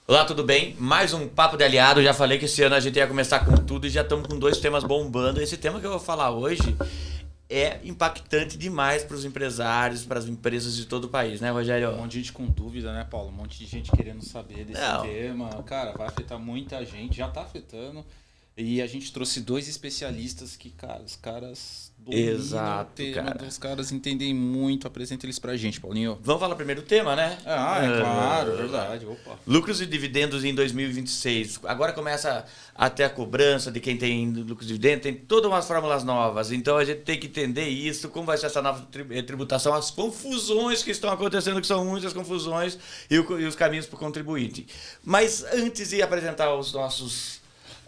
Olá, tudo bem? Mais um Papo de Aliado. Já falei que esse ano a gente ia começar com tudo e já estamos com 2 temas bombando. Esse tema que eu vou falar hoje é impactante demais para os empresários, para as empresas de todo o país, né, Rogério? Um monte de gente com dúvida, né, Paulo? Um monte de gente querendo saber desse tema. Cara, vai afetar muita gente, já tá afetando. E a gente trouxe 2 especialistas que, cara, os caras dominam o tema, os caras entendem muito. Apresenta eles pra gente, Paulinho. Vamos falar primeiro do tema, né? Claro, verdade. Opa. Lucros e dividendos em 2026. Agora começa a ter a cobrança de quem tem lucros e dividendos, tem todas umas fórmulas novas. Então a gente tem que entender isso, como vai ser essa nova tributação, as confusões que estão acontecendo, que são muitas confusões, e os caminhos para o contribuinte. Mas antes de apresentar os nossos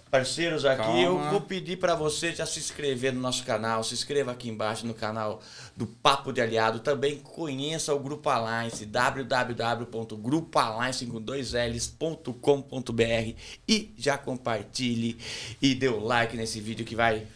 parceiros aqui, eu vou pedir para você já se inscrever no nosso canal, se inscreva aqui embaixo no canal do Papo de Aliado, também conheça o Grupo Alliance, www.grupoalliance.com.br e já compartilhe e dê o like nesse vídeo que vai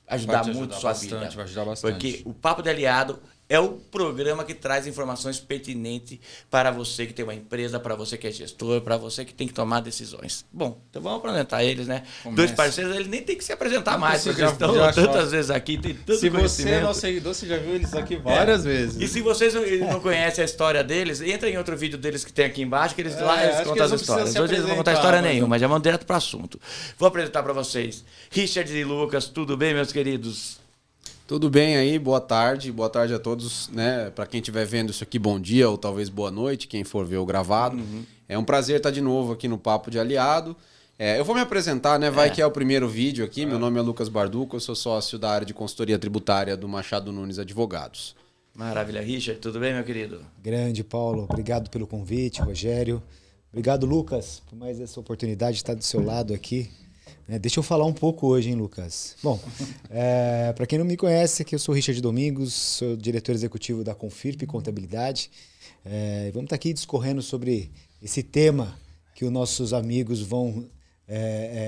ajudar muito a sua vida. Vai ajudar bastante. Porque o Papo de Aliado é o programa que traz informações pertinentes para você que tem uma empresa, para você que é gestor, para você que tem que tomar decisões. Bom, então vamos apresentar eles, né? Começa. 2 parceiros, eles nem tem que se apresentar mais, porque já, eles estão tantas vezes aqui, tem tanto Se você é conhecimento. nosso seguidor, você já viu eles aqui várias vezes. E se vocês não conhecem a história deles, entra em outro vídeo deles que tem aqui embaixo, que eles lá eles contam as histórias. Hoje eles não vão contar história nenhuma, já vão direto para o assunto. Vou apresentar para vocês Richard e Lucas. Tudo bem, meus queridos? Tudo bem aí, boa tarde a todos, né? Para quem estiver vendo isso aqui, bom dia ou talvez boa noite, quem for ver o gravado. É um prazer estar de novo aqui no Papo de Aliado. Eu vou me apresentar, né? Vai que é o primeiro vídeo aqui. Meu nome é Lucas Barduco, eu sou sócio da área de consultoria tributária do Machado Nunes Advogados. Maravilha, Richard. Tudo bem, meu querido? Grande, Paulo. Obrigado pelo convite, Rogério. Obrigado, Lucas, por mais essa oportunidade de estar do seu lado aqui. Deixa eu falar um pouco hoje, hein, Lucas? Bom, para quem não me conhece, aqui eu sou Richard Domingos, sou diretor executivo da Confirp Contabilidade. Vamos estar aqui discorrendo sobre esse tema que os nossos amigos vão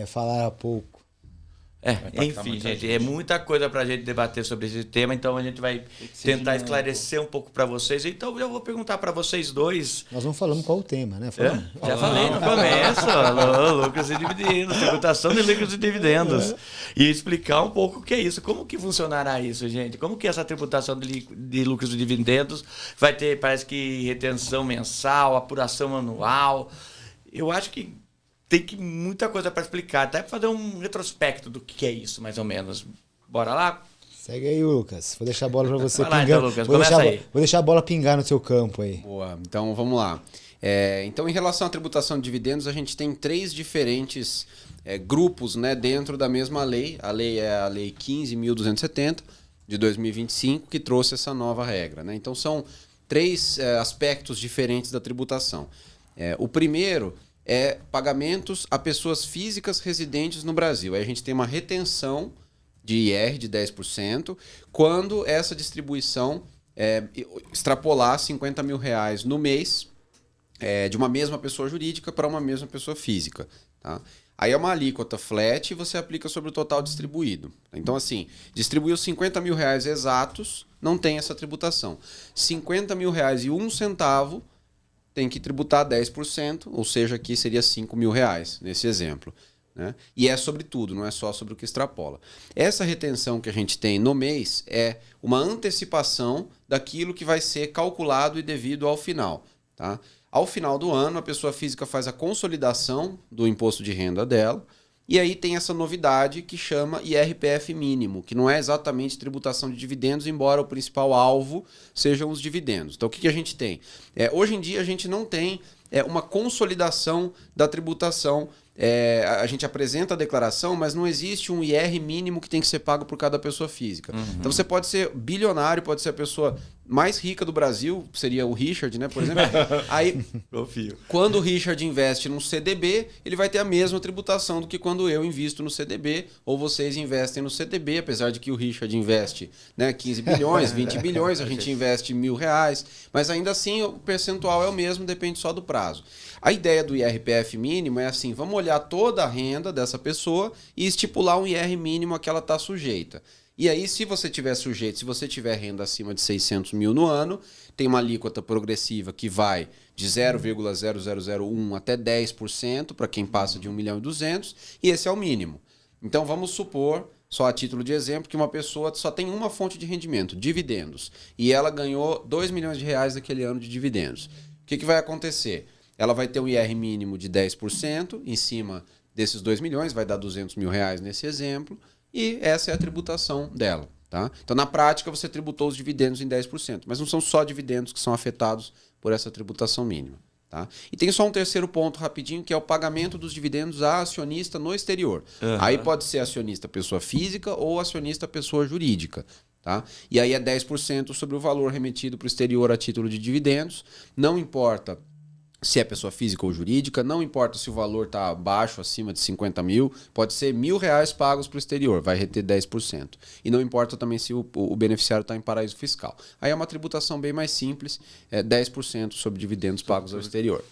falar há pouco. Enfim, gente, é muita coisa para a gente debater sobre esse tema, então a gente vai tentar esclarecer um pouco para vocês. Então eu vou perguntar para vocês dois. Nós não falamos qual o tema, né? Já falei no começo, lucros e dividendos, tributação de lucros e dividendos. E explicar um pouco o que é isso, como que funcionará isso, gente? Como que essa tributação de lucros e dividendos vai ter, parece que retenção mensal, apuração anual. Eu acho que tem muita coisa para explicar, até para fazer um retrospecto do que é isso, mais ou menos. Bora lá? Segue aí, Lucas. Vou deixar a bola para você pingar. Vai lá, então, Lucas. Vou deixar a bola pingar no seu campo aí. Boa, então vamos lá. Então, em relação à tributação de dividendos, a gente tem 3 diferentes grupos, né, dentro da mesma lei. A lei é a Lei 15.270, de 2025, que trouxe essa nova regra, né? Então, são 3 aspectos diferentes da tributação. O primeiro é pagamentos a pessoas físicas residentes no Brasil. Aí a gente tem uma retenção de IR de 10% quando essa distribuição extrapolar R$50 mil no mês de uma mesma pessoa jurídica para uma mesma pessoa física. Tá? Aí é uma alíquota flat e você aplica sobre o total distribuído. Então, assim, distribuiu R$50 mil exatos, não tem essa tributação. R$50 mil e 1 centavo tem que tributar 10%, ou seja, aqui seria R$5 mil, nesse exemplo. Né? E é sobre tudo, não é só sobre o que extrapola. Essa retenção que a gente tem no mês é uma antecipação daquilo que vai ser calculado e devido ao final. Tá? Ao final do ano, a pessoa física faz a consolidação do imposto de renda dela, e aí tem essa novidade que chama IRPF mínimo, que não é exatamente tributação de dividendos, embora o principal alvo sejam os dividendos. Então, o que a gente tem? Hoje em dia, a gente não tem uma consolidação da tributação. A gente apresenta a declaração, mas não existe um IR mínimo que tem que ser pago por cada pessoa física. Então, você pode ser bilionário, pode ser a pessoa mais rica do Brasil, seria o Richard, né, por exemplo. Aí, quando o Richard investe num CDB, ele vai ter a mesma tributação do que quando eu invisto no CDB, ou vocês investem no CDB, apesar de que o Richard investe, né, 15 bilhões, 20 bilhões, a gente investe R$1.000, mas ainda assim o percentual é o mesmo, depende só do prazo. A ideia do IRPF mínimo é assim, vamos olhar toda a renda dessa pessoa e estipular um IR mínimo a que ela está sujeita. E aí, se você tiver sujeito, se você tiver renda acima de 600 mil no ano, tem uma alíquota progressiva que vai de 0,0001 até 10% para quem passa de 1.200.000, e esse é o mínimo. Então, vamos supor, só a título de exemplo, que uma pessoa só tem uma fonte de rendimento, dividendos, e ela ganhou 2 milhões de reais naquele ano de dividendos. O que vai acontecer? Ela vai ter um IR mínimo de 10% em cima desses 2 milhões, vai dar 200 mil reais nesse exemplo, e essa é a tributação dela. Tá? Então, na prática, você tributou os dividendos em 10%, mas não são só dividendos que são afetados por essa tributação mínima. Tá? E tem só um terceiro ponto rapidinho, que é o pagamento dos dividendos a acionista no exterior. Aí pode ser acionista pessoa física ou acionista pessoa jurídica. Tá? E aí é 10% sobre o valor remetido para o exterior a título de dividendos. Não importa se é pessoa física ou jurídica, não importa se o valor está abaixo, acima de 50 mil, pode ser R$1.000 pagos para o exterior, vai reter 10%. E não importa também se o beneficiário está em paraíso fiscal. Aí é uma tributação bem mais simples, 10% sobre dividendos pagos ao exterior.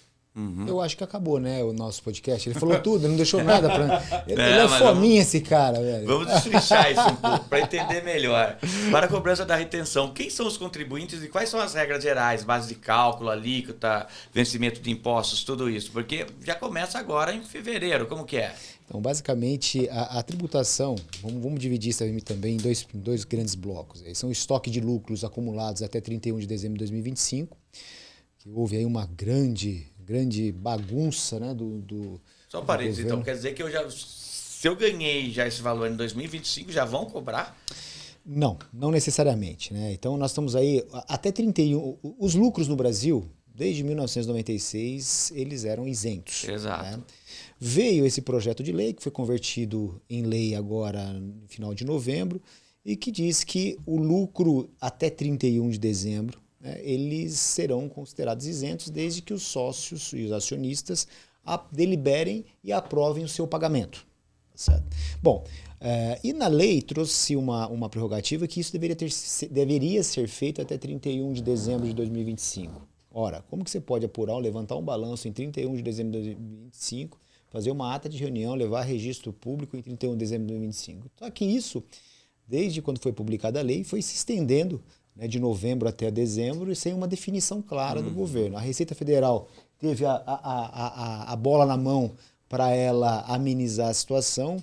Eu acho que acabou, né, o nosso podcast. Ele falou tudo, não deixou nada para... Ele é fominha esse cara, velho. Vamos destrinchar isso um pouco para entender melhor. Para a cobrança da retenção, quem são os contribuintes e quais são as regras gerais, base de cálculo, alíquota, vencimento de impostos, tudo isso? Porque já começa agora em fevereiro, como que é? Então, basicamente, a tributação, vamos dividir isso também em dois grandes blocos. São o estoque de lucros acumulados até 31 de dezembro de 2025, que houve aí uma grande bagunça, né, Só um parênteses, então, quer dizer que se eu ganhei já esse valor em 2025, já vão cobrar? Não necessariamente, né? Então nós estamos aí até 31, os lucros no Brasil, desde 1996, eles eram isentos. Exato. Né? Veio esse projeto de lei que foi convertido em lei agora no final de novembro e que diz que o lucro até 31 de dezembro eles serão considerados isentos desde que os sócios e os acionistas deliberem e aprovem o seu pagamento. Certo? Bom, e na lei trouxe uma prerrogativa que isso deveria ser feito até 31 de dezembro de 2025. Ora, como que você pode apurar ou levantar um balanço em 31 de dezembro de 2025, fazer uma ata de reunião, levar registro público em 31 de dezembro de 2025? Só que isso, desde quando foi publicada a lei, foi se estendendo de novembro até dezembro e sem uma definição clara do governo. A Receita Federal teve a bola na mão para ela amenizar a situação,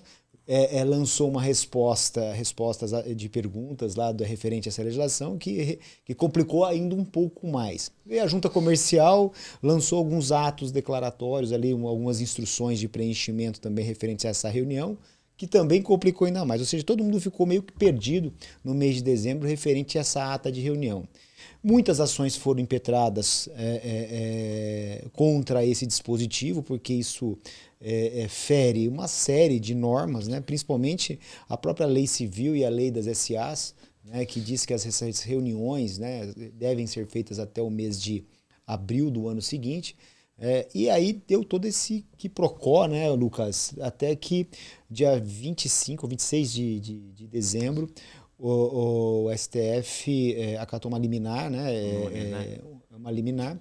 lançou uma respostas de perguntas lá referente a essa legislação que complicou ainda um pouco mais. E a Junta Comercial lançou alguns atos declaratórios, ali, algumas instruções de preenchimento também referentes a essa reunião, que também complicou ainda mais. Ou seja, todo mundo ficou meio que perdido no mês de dezembro referente a essa ata de reunião. Muitas ações foram impetradas contra esse dispositivo, porque isso fere uma série de normas, né? Principalmente a própria lei civil e a lei das SAs, né? Que diz que essas reuniões, né, devem ser feitas até o mês de abril do ano seguinte. E aí deu todo esse quiprocó, né, Lucas? Até que dia 25 ou 26 de dezembro, o STF acatou uma liminar, né? Uma liminar,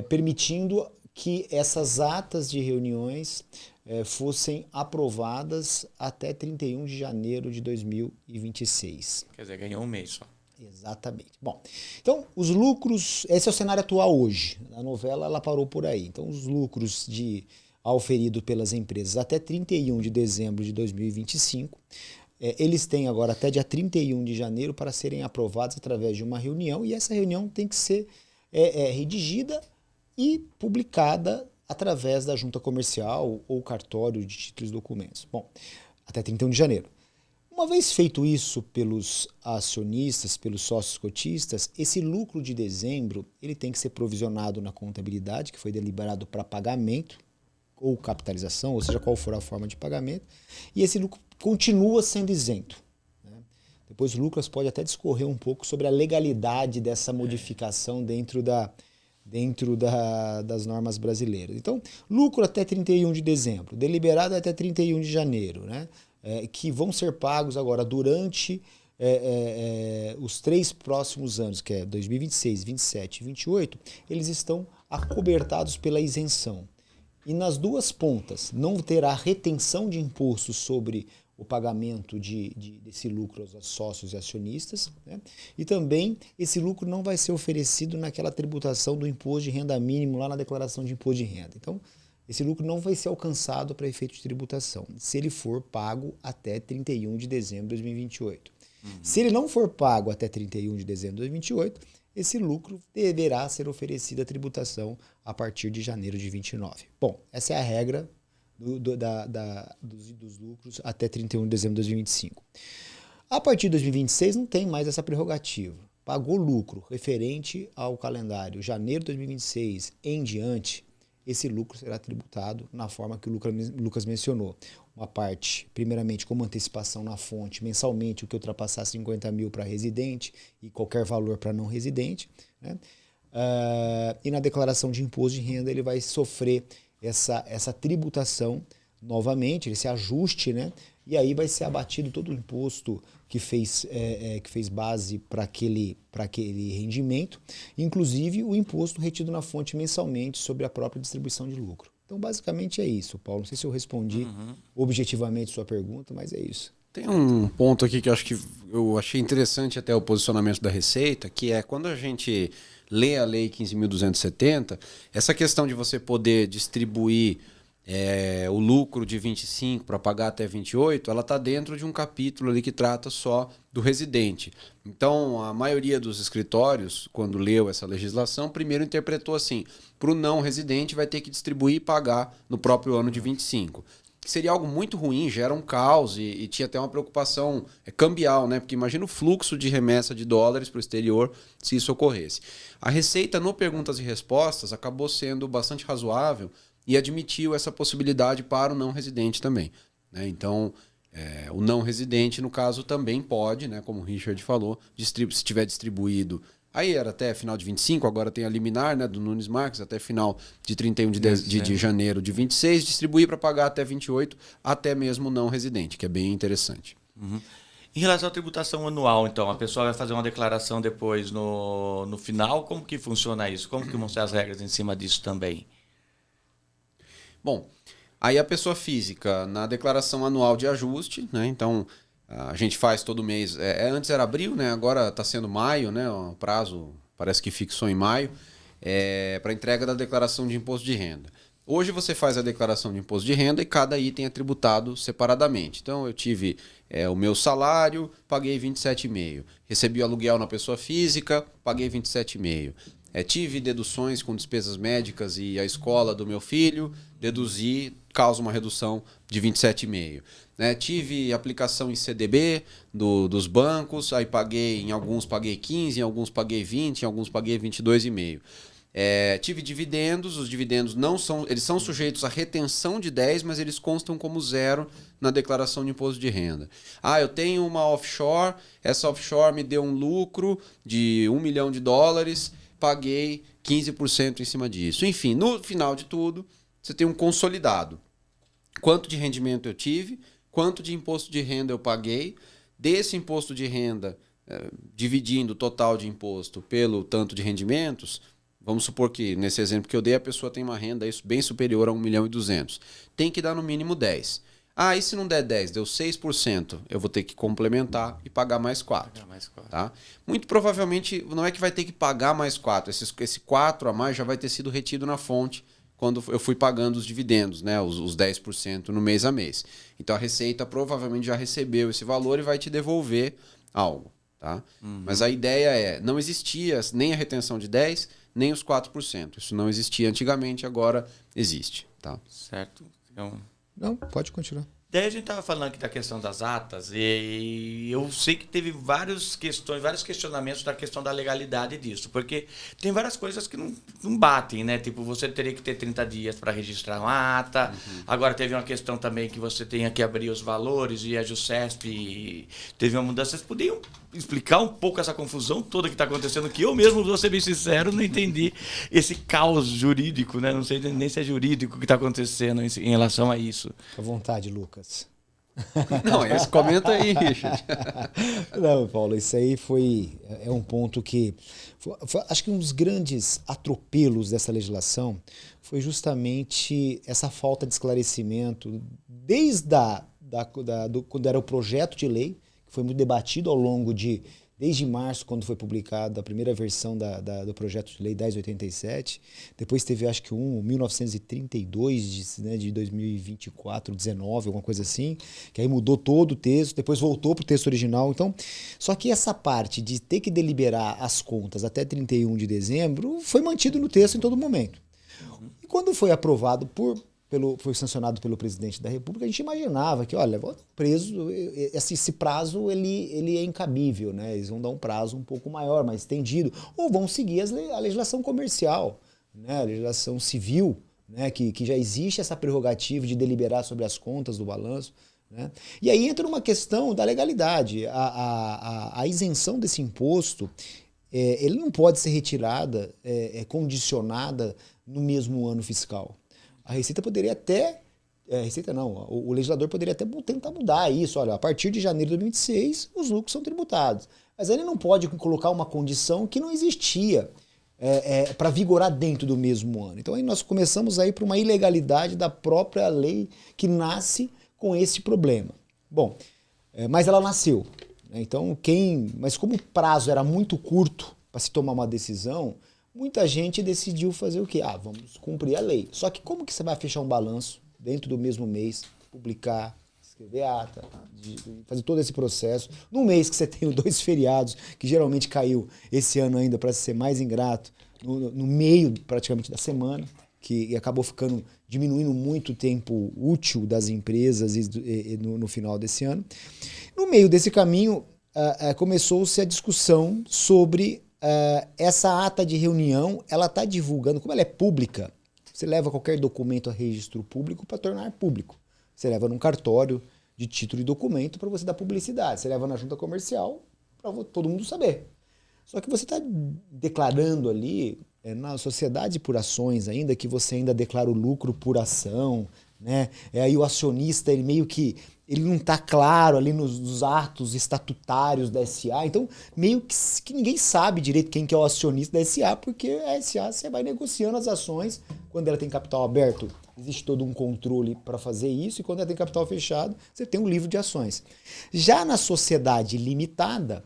permitindo que essas atas de reuniões fossem aprovadas até 31 de janeiro de 2026. Quer dizer, ganhou um mês só. Exatamente. Bom, então os lucros, esse é o cenário atual hoje. A novela ela parou por aí. Então os lucros auferidos pelas empresas até 31 de dezembro de 2025, eles têm agora até dia 31 de janeiro para serem aprovados através de uma reunião, e essa reunião tem que ser redigida e publicada através da junta comercial ou cartório de títulos e documentos. Bom, até 31 de janeiro. Uma vez feito isso pelos acionistas, pelos sócios cotistas, esse lucro de dezembro ele tem que ser provisionado na contabilidade, que foi deliberado para pagamento ou capitalização, ou seja, qual for a forma de pagamento, e esse lucro continua sendo isento. Né? Depois o Lucas pode até discorrer um pouco sobre a legalidade dessa modificação dentro das normas brasileiras. Então, lucro até 31 de dezembro, deliberado até 31 de janeiro, né? Que vão ser pagos agora durante os 3 próximos anos, que é 2026, 2027 e 2028, eles estão acobertados pela isenção. E nas duas pontas, não terá retenção de imposto sobre o pagamento desse lucro aos sócios e acionistas, né? E também esse lucro não vai ser oferecido naquela tributação do imposto de renda mínimo lá na declaração de imposto de renda. Então, esse lucro não vai ser alcançado para efeito de tributação, se ele for pago até 31 de dezembro de 2028. Se ele não for pago até 31 de dezembro de 2028, esse lucro deverá ser oferecido à tributação a partir de janeiro de 29. Bom, essa é a regra dos lucros até 31 de dezembro de 2025. A partir de 2026 não tem mais essa prerrogativa. Pagou lucro referente ao calendário janeiro de 2026 em diante, esse lucro será tributado na forma que o Lucas mencionou. Uma parte, primeiramente, como antecipação na fonte, mensalmente, o que ultrapassar 50 mil para residente e qualquer valor para não residente, né? E na declaração de imposto de renda ele vai sofrer essa tributação novamente, esse ajuste, né? E aí vai ser abatido todo o imposto que fez base para aquele rendimento, inclusive o imposto retido na fonte mensalmente sobre a própria distribuição de lucro. Então, basicamente é isso, Paulo. Não sei se eu respondi objetivamente sua pergunta, mas é isso. Tem um ponto aqui que eu achei interessante até o posicionamento da Receita, que é quando a gente lê a Lei 15.270, essa questão de você poder distribuir o lucro de 25 para pagar até 28, ela está dentro de um capítulo ali que trata só do residente. Então, a maioria dos escritórios, quando leu essa legislação, primeiro interpretou assim, para o não residente vai ter que distribuir e pagar no próprio ano de 25. Que seria algo muito ruim, gera um caos e tinha até uma preocupação cambial, né? Porque imagina o fluxo de remessa de dólares para o exterior se isso ocorresse. A Receita, no Perguntas e Respostas, acabou sendo bastante razoável e admitiu essa possibilidade para o não residente também, né? Então, o não residente, no caso, também pode, né, como o Richard falou, se tiver distribuído. Aí era até final de 25, agora tem a liminar, né, do Nunes Marques, até final de 31 de janeiro de 26, distribuir para pagar até 28, até mesmo não residente, que é bem interessante. Em relação à tributação anual, então, a pessoa vai fazer uma declaração depois no final, como que funciona isso? Como que vão ser as regras em cima disso também? Bom, aí a pessoa física, na declaração anual de ajuste, né? Então, a gente faz todo mês. Antes era abril, né? Agora está sendo maio, né? O prazo parece que fixou em maio, para entrega da declaração de imposto de renda. Hoje você faz a declaração de imposto de renda e cada item é tributado separadamente. Então, eu tive o meu salário, paguei 27,5. Recebi o aluguel na pessoa física, paguei 27,5. Tive deduções com despesas médicas e a escola do meu filho, deduzi, causa uma redução de 27,5. Tive aplicação em CDB dos bancos, aí em alguns paguei 15, em alguns paguei 20, em alguns paguei 22,5. Tive dividendos, os dividendos eles são sujeitos à retenção de 10, mas eles constam como zero na declaração de imposto de renda. Eu tenho uma offshore, essa offshore me deu um lucro de $1 milhão, paguei 15% em cima disso. Enfim, no final de tudo, você tem um consolidado. Quanto de rendimento eu tive, quanto de imposto de renda eu paguei, desse imposto de renda, dividindo o total de imposto pelo tanto de rendimentos, vamos supor que, nesse exemplo que eu dei, a pessoa tem uma renda bem superior a 1.200.000. Tem que dar no mínimo 10. E se não der 10, deu 6%, eu vou ter que complementar e pagar mais 4. Tá? Muito provavelmente, não é que vai ter que pagar mais 4. Esse 4 a mais já vai ter sido retido na fonte quando eu fui pagando os dividendos, né, os 10% no mês a mês. Então, a Receita provavelmente já recebeu esse valor e vai te devolver algo. Tá? Mas a ideia não existia nem a retenção de 10%, nem os 4%. Isso não existia antigamente, agora existe. Tá? Certo. Então... Não, pode continuar. Daí a gente estava falando aqui da questão das atas e eu sei que teve vários questionamentos da questão da legalidade disso, porque tem várias coisas que não batem, né? Tipo, você teria que ter 30 dias para registrar uma ata. Agora teve uma questão também que você tenha que abrir os valores e a Jusesp teve uma mudança. Vocês podiam explicar um pouco essa confusão toda que está acontecendo, que eu mesmo, vou ser bem sincero, não entendi esse caos jurídico, né? Não sei nem se é jurídico o que está acontecendo em relação a isso. À vontade, Lucas. Não, comenta aí, Richard. Não, Paulo, isso aí é um ponto que... acho que um dos grandes atropelos dessa legislação foi justamente essa falta de esclarecimento desde quando era o projeto de lei, que foi muito debatido ao longo desde março, quando foi publicada a primeira versão do projeto de lei 1087. Depois teve, acho que 1932, de 2024, 19, alguma coisa assim, que aí mudou todo o texto, depois voltou para o texto original. Então, só que essa parte de ter que deliberar as contas até 31 de dezembro foi mantido no texto em todo momento. E quando foi aprovado foi sancionado pelo presidente da República, a gente imaginava que, olha, esse prazo ele é incabível, né? Eles vão dar um prazo um pouco maior, mais estendido, ou vão seguir a legislação comercial, né? A legislação civil, né? Que já existe essa prerrogativa de deliberar sobre as contas do balanço, né? E aí entra uma questão da legalidade. A isenção desse imposto, ele não pode ser retirada, condicionada no mesmo ano fiscal. A Receita poderia até... o legislador poderia até tentar mudar isso. Olha, a partir de janeiro de 2026, os lucros são tributados. Mas ele não pode colocar uma condição que não existia para vigorar dentro do mesmo ano. Então aí nós começamos a ir para uma ilegalidade da própria lei que nasce com esse problema. Bom, mas ela nasceu. Então mas como o prazo era muito curto para se tomar uma decisão, muita gente decidiu fazer o quê? Vamos cumprir a lei. Só que como que você vai fechar um balanço dentro do mesmo mês, publicar, escrever ata, fazer todo esse processo, num mês que você tem 2 feriados, que geralmente caiu esse ano ainda, para ser mais ingrato, no meio praticamente da semana, que acabou diminuindo muito o tempo útil das empresas no final desse ano. No meio desse caminho, começou-se a discussão sobre essa ata de reunião. Ela está divulgando, como ela é pública, você leva qualquer documento a registro público para tornar público. Você leva num cartório de título e documento para você dar publicidade. Você leva na junta comercial para todo mundo saber. Só que você está declarando ali, na sociedade por ações ainda, que você ainda declara o lucro por ação, né? Aí o acionista, ele meio que ele não está claro ali nos atos estatutários da SA, então meio que ninguém sabe direito quem que é o acionista da SA, porque a SA você vai negociando as ações. Quando ela tem capital aberto, existe todo um controle para fazer isso, e quando ela tem capital fechado, você tem um livro de ações. Já na sociedade limitada,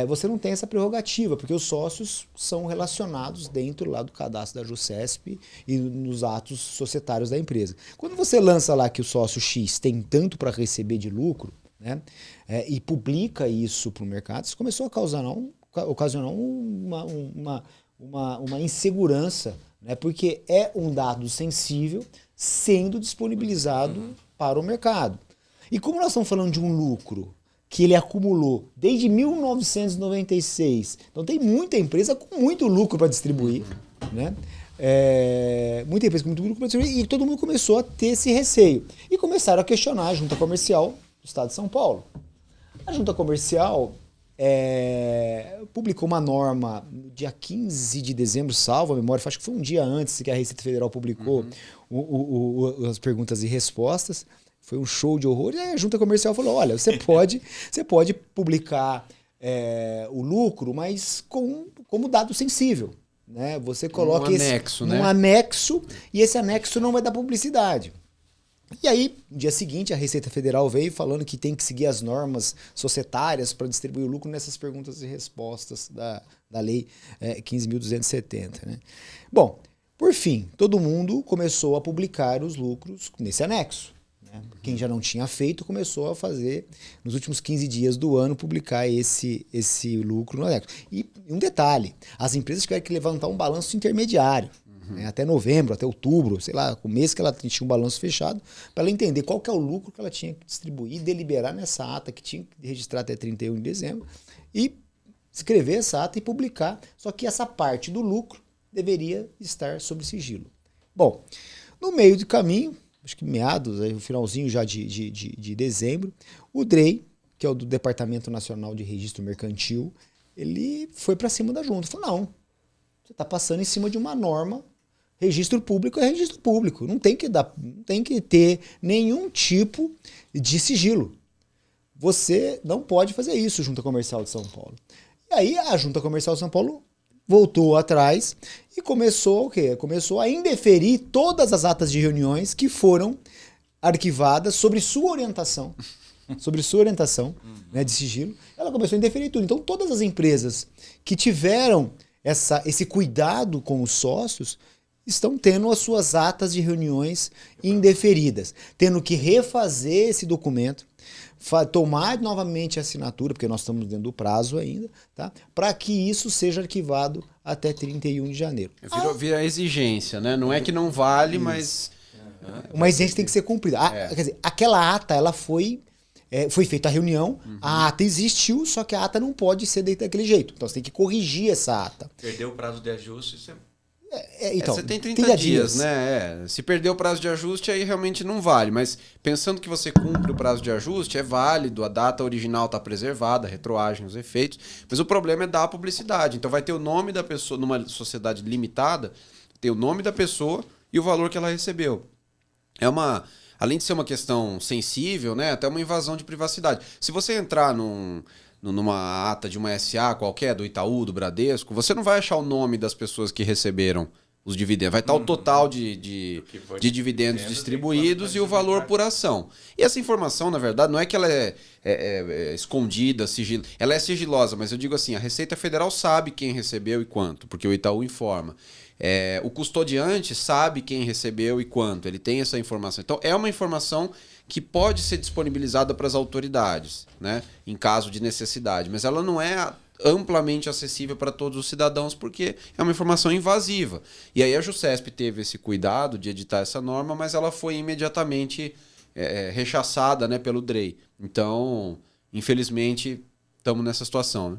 você não tem essa prerrogativa, porque os sócios são relacionados dentro lá do cadastro da JUSESP e nos atos societários da empresa. Quando você lança lá que o sócio X tem tanto para receber de lucro, né, e publica isso para o mercado, isso começou a ocasionar uma insegurança, né, porque é um dado sensível sendo disponibilizado para o mercado. E como nós estamos falando de um lucro que ele acumulou desde 1996. Então tem muita empresa com muito lucro para distribuir, né? Muita empresa com muito lucro para distribuir, e todo mundo começou a ter esse receio. E começaram a questionar a Junta Comercial do Estado de São Paulo. A Junta Comercial publicou uma norma no dia 15 de dezembro, salvo a memória, acho que foi um dia antes que a Receita Federal publicou as perguntas e respostas. Foi um show de horror. E aí a Junta Comercial falou, olha, você pode publicar o lucro, mas como dado sensível, né? Você coloca num anexo, e esse anexo não vai dar publicidade. E aí, no dia seguinte, a Receita Federal veio falando que tem que seguir as normas societárias para distribuir o lucro nessas perguntas e respostas da Lei 15.270. Né? Bom, por fim, todo mundo começou a publicar os lucros nesse anexo. Quem já não tinha feito começou a fazer, nos últimos 15 dias do ano, publicar esse lucro no anexo. E um detalhe, as empresas tiveram que levantar um balanço intermediário, né, até novembro, até outubro, sei lá, o mês que ela tinha um balanço fechado, para ela entender qual que é o lucro que ela tinha que distribuir e deliberar nessa ata que tinha que registrar até 31 de dezembro e escrever essa ata e publicar. Só que essa parte do lucro deveria estar sob sigilo. Bom, no meio do caminho, acho que meados, no finalzinho já de dezembro, o DREI, que é o do Departamento Nacional de Registro Mercantil, ele foi para cima da junta. Falou, não, você está passando em cima de uma norma, registro público é registro público, não tem que ter nenhum tipo de sigilo. Você não pode fazer isso, Junta Comercial de São Paulo. E aí a Junta Comercial de São Paulo voltou atrás e começou o quê? Começou a indeferir todas as atas de reuniões que foram arquivada sobre sua orientação. Né, de sigilo, ela começou a indeferir tudo. Então, todas as empresas que tiveram esse cuidado com os sócios estão tendo as suas atas de reuniões indeferidas, tendo que refazer esse documento, tomar novamente a assinatura, porque nós estamos dentro do prazo ainda, tá? Para que isso seja arquivado até 31 de janeiro. Vira exigência, né? Não é que não vale, isso. Mas... Uma exigência tem que ser cumprida. Quer dizer, aquela ata, ela foi feita a reunião, a ata existiu, só que a ata não pode ser daquele jeito. Então você tem que corrigir essa ata. Perdeu o prazo de ajuste, você... Então, você tem 30 dias, né? Se perder o prazo de ajuste, aí realmente não vale. Mas pensando que você cumpre o prazo de ajuste, é válido, a data original está preservada, a retroagem, os efeitos. Mas o problema é dar a publicidade. Então vai ter o nome da pessoa, numa sociedade limitada, ter o nome da pessoa e o valor que ela recebeu. Além de ser uma questão sensível, né? Até uma invasão de privacidade. Se você entrar numa ata de uma SA qualquer, do Itaú, do Bradesco, você não vai achar o nome das pessoas que receberam os dividendos. Vai estar o total de dividendos distribuídos e o valor por ação. E essa informação, na verdade, não é que ela é escondida, ela é sigilosa, mas eu digo assim, a Receita Federal sabe quem recebeu e quanto, porque o Itaú informa. O custodiante sabe quem recebeu e quanto, ele tem essa informação. Então, é uma informação que pode ser disponibilizada para as autoridades, né, em caso de necessidade, mas ela não é amplamente acessível para todos os cidadãos porque é uma informação invasiva. E aí a Jusesp teve esse cuidado de editar essa norma, mas ela foi imediatamente rechaçada, né, pelo DREI. Então, infelizmente, estamos nessa situação. Né?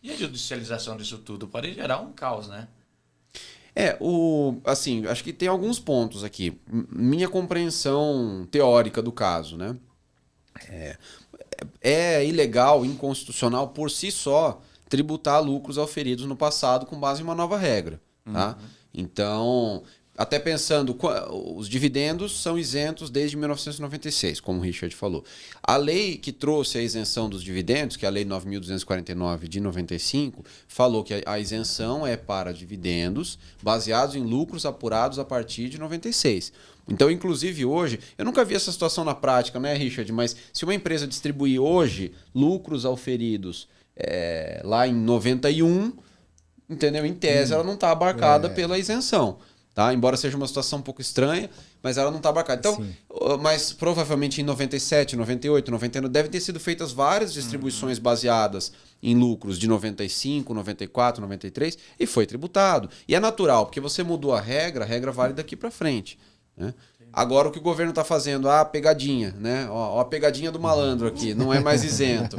E a judicialização disso tudo pode gerar um caos, né? Assim, acho que tem alguns pontos aqui. Minha compreensão teórica do caso, né? É ilegal, inconstitucional por si só tributar lucros auferidos no passado com base em uma nova regra. Tá? Então, até pensando, os dividendos são isentos desde 1996, como o Richard falou. A lei que trouxe a isenção dos dividendos, que é a Lei 9.249 de 95, falou que a isenção é para dividendos baseados em lucros apurados a partir de 96. Então, inclusive hoje, eu nunca vi essa situação na prática, né, Richard? Mas se uma empresa distribuir hoje lucros auferidos lá em 91, entendeu? Em tese, ela não está abarcada pela isenção. Tá? Embora seja uma situação um pouco estranha, mas ela não está abarcada. Então, mas provavelmente em 97, 98, 99 devem ter sido feitas várias distribuições baseadas em lucros de 95, 94, 93 e foi tributado. E é natural, porque você mudou a regra vale daqui para frente. Né? Agora o que o governo está fazendo? A pegadinha, né? Ó, a pegadinha do malandro aqui, não é mais isento.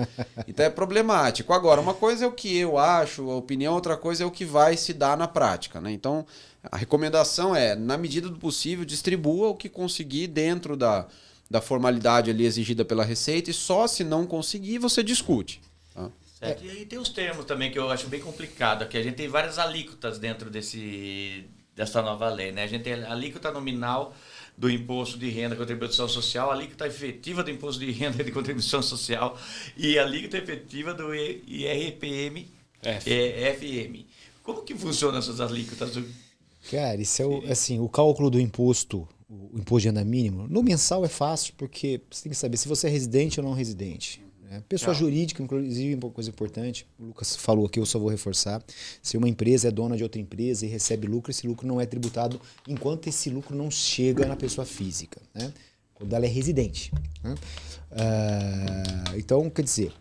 Então é problemático. Agora, uma coisa é o que eu acho, a opinião, outra coisa é o que vai se dar na prática. Né? Então, a recomendação é, na medida do possível, distribua o que conseguir dentro da formalidade ali exigida pela Receita e só se não conseguir, você discute. Tá? Certo. E aí tem os termos também que eu acho bem complicado, que a gente tem várias alíquotas dentro dessa nova lei. Né? A gente tem a alíquota nominal do imposto de renda e contribuição social, a alíquota efetiva do imposto de renda e de contribuição social e a alíquota efetiva do IRPM FM. Como que funcionam essas alíquotas? Cara, isso é assim, o cálculo do imposto, o imposto de renda mínimo, no mensal é fácil, porque você tem que saber se você é residente ou não residente. Né? Pessoa jurídica, inclusive, uma coisa importante, o Lucas falou aqui, eu só vou reforçar, se uma empresa é dona de outra empresa e recebe lucro, esse lucro não é tributado enquanto esse lucro não chega na pessoa física, né? Quando ela é residente. Né? Então, quer dizer,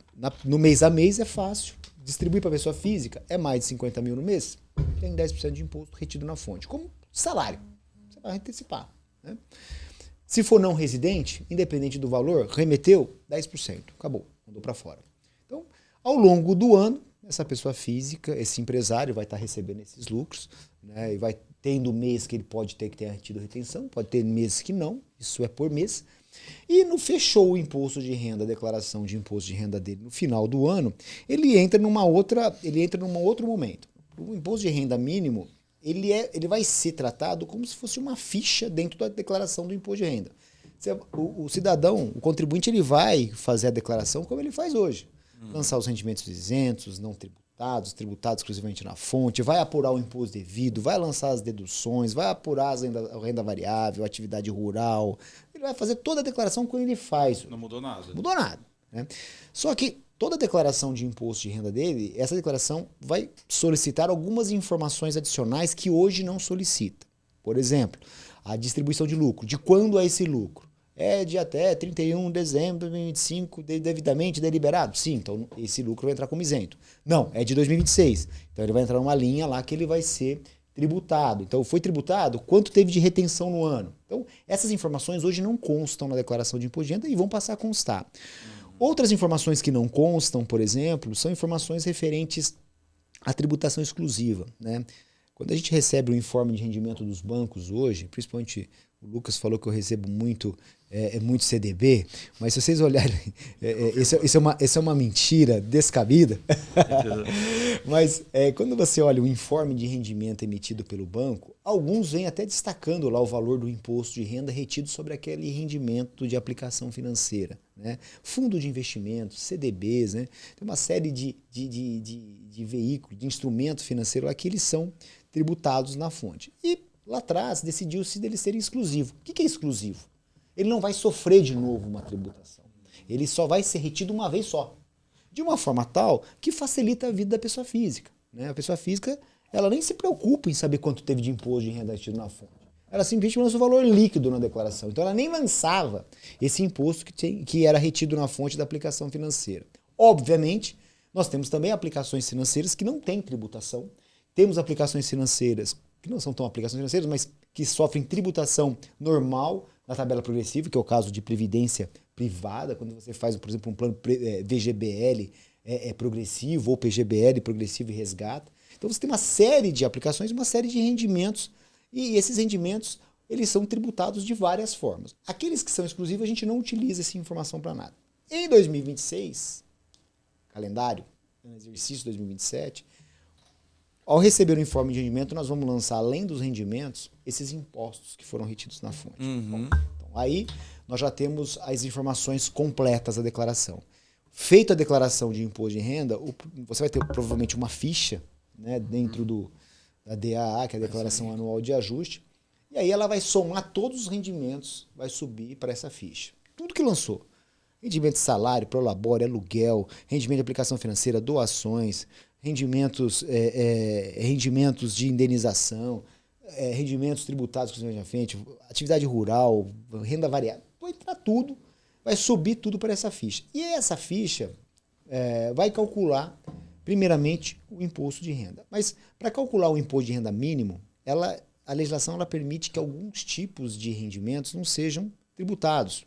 no mês a mês é fácil, distribuir para a pessoa física é mais de 50 mil no mês, tem 10% de imposto retido na fonte, como salário, você vai antecipar. Né? Se for não residente, independente do valor, remeteu 10%, acabou, mandou para fora. Então, ao longo do ano, essa pessoa física, esse empresário vai estar recebendo esses lucros, né, e vai tendo mês que ele pode ter que ter retido retenção, pode ter meses que não, isso é por mês. E fechou o imposto de renda, a declaração de imposto de renda dele no final do ano, ele entra num outro momento. O imposto de renda mínimo, ele vai ser tratado como se fosse uma ficha dentro da declaração do imposto de renda. O cidadão, o contribuinte, ele vai fazer a declaração como ele faz hoje. Lançar os rendimentos isentos, não tributáveis, tributados exclusivamente na fonte, vai apurar o imposto devido, vai lançar as deduções, vai apurar a renda variável, a atividade rural. Ele vai fazer toda a declaração quando ele faz. Não mudou nada. Não mudou nada. Né? Só que toda a declaração de imposto de renda dele, essa declaração vai solicitar algumas informações adicionais que hoje não solicita. Por exemplo, a distribuição de lucro. De quando é esse lucro? É de até 31 de dezembro de 2025, devidamente deliberado? Sim, então esse lucro vai entrar como isento. Não, é de 2026. Então ele vai entrar numa linha lá que ele vai ser tributado. Então foi tributado, quanto teve de retenção no ano? Então essas informações hoje não constam na declaração de imposto de renda e vão passar a constar. Outras informações que não constam, por exemplo, são informações referentes à tributação exclusiva, né? Quando a gente recebe o informe de rendimento dos bancos hoje, principalmente o Lucas falou que eu recebo muito CDB, mas se vocês olharem, isso é uma mentira descabida. Mas quando você olha o informe de rendimento emitido pelo banco, alguns vêm até destacando lá o valor do imposto de renda retido sobre aquele rendimento de aplicação financeira, né? Fundo de investimentos, CDBs, né? Tem uma série de veículos, de instrumento financeiro lá que eles são tributados na fonte. E lá atrás decidiu-se dele ser exclusivo. O que é exclusivo? Ele não vai sofrer de novo uma tributação. Ele só vai ser retido uma vez só. De uma forma tal que facilita a vida da pessoa física, né? A pessoa física, ela nem se preocupa em saber quanto teve de imposto de renda retido na fonte. Ela simplesmente lança o valor líquido na declaração. Então ela nem lançava esse imposto que era retido na fonte da aplicação financeira. Obviamente, nós temos também aplicações financeiras que não têm tributação. Temos aplicações financeiras que não são tão aplicações financeiras, mas que sofrem tributação normal na tabela progressiva, que é o caso de previdência privada, quando você faz, por exemplo, um plano VGBL progressivo ou PGBL progressivo e resgata. Então você tem uma série de aplicações, uma série de rendimentos, e esses rendimentos eles são tributados de várias formas. Aqueles que são exclusivos, a gente não utiliza essa informação para nada. Em 2026, calendário, exercício 2027, ao receber o informe de rendimento, nós vamos lançar, além dos rendimentos, esses impostos que foram retidos na fonte. Então, aí, nós já temos as informações completas da declaração. Feita a declaração de imposto de renda, você vai ter provavelmente uma ficha, né, dentro da DAA, que é a Declaração Anual de Ajuste, e aí ela vai somar todos os rendimentos, vai subir para essa ficha. Tudo que lançou. Rendimento de salário, prolabore, aluguel, rendimento de aplicação financeira, doações, rendimentos de indenização, rendimentos tributados exclusivamente na frente, atividade rural, renda variável, vai entrar tudo, vai subir tudo para essa ficha. E essa ficha vai calcular, primeiramente, o imposto de renda. Mas para calcular o imposto de renda mínimo, a legislação ela permite que alguns tipos de rendimentos não sejam tributados,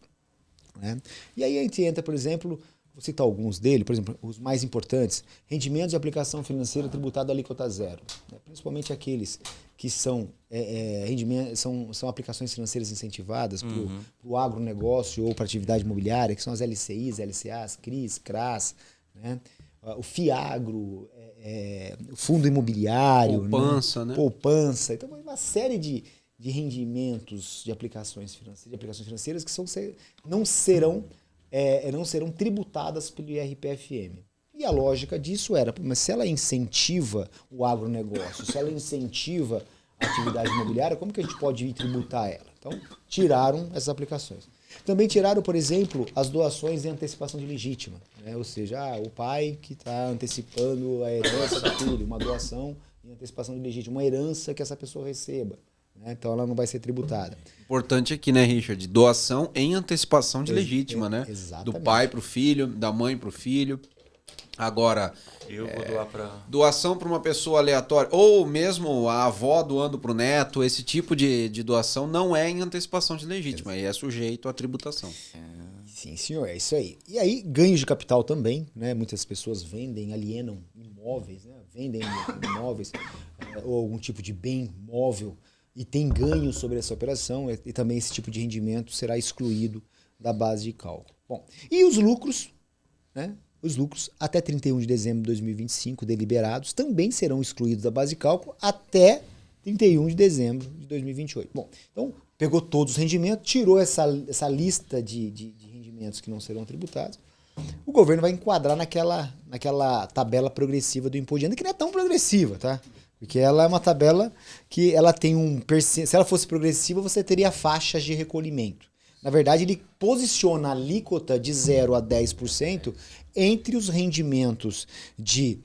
né? E aí a gente entra, por exemplo, vou citar alguns deles, por exemplo, os mais importantes, rendimentos de aplicação financeira tributado a alíquota zero, né? Principalmente aqueles que são são aplicações financeiras incentivadas para o agronegócio ou para a atividade imobiliária, que são as LCIs, LCAs, CRIs, CRAs, né? O FIAGRO, o fundo imobiliário, poupança, né? Poupança. Então, uma série de rendimentos de aplicações financeiras que não serão tributadas pelo IRPFM. E a lógica disso mas se ela incentiva o agronegócio, se ela incentiva a atividade imobiliária, como que a gente pode ir tributar ela? Então, tiraram essas aplicações. Também tiraram, por exemplo, as doações em antecipação de legítima, né? Ou seja, o pai que está antecipando a herança do filho, uma doação em antecipação de legítima, uma herança que essa pessoa receba, né? Então ela não vai ser tributada. Importante aqui, né, Richard? Doação em antecipação de legítima, né? Exatamente. Do pai para o filho, da mãe para o filho. Agora, eu vou doar para... doação para uma pessoa aleatória, ou mesmo a avó doando para o neto, esse tipo de doação não é em antecipação de legítima, e é sujeito à tributação. Sim, senhor, é isso aí. E aí, ganhos de capital também, né? Muitas pessoas alienam imóveis, né? Vendem imóveis ou algum tipo de bem móvel e tem ganho sobre essa operação, e também esse tipo de rendimento será excluído da base de cálculo. Bom, e os lucros, né? Os lucros até 31 de dezembro de 2025 deliberados também serão excluídos da base de cálculo até 31 de dezembro de 2028. Bom, então pegou todos os rendimentos, tirou essa lista de rendimentos que não serão tributados o governo vai enquadrar naquela tabela progressiva do imposto de renda, que não é tão progressiva, tá? Porque ela é uma tabela que ela tem se ela fosse progressiva, você teria faixas de recolhimento. Na verdade, ele posiciona a alíquota de 0 a 10% entre os rendimentos de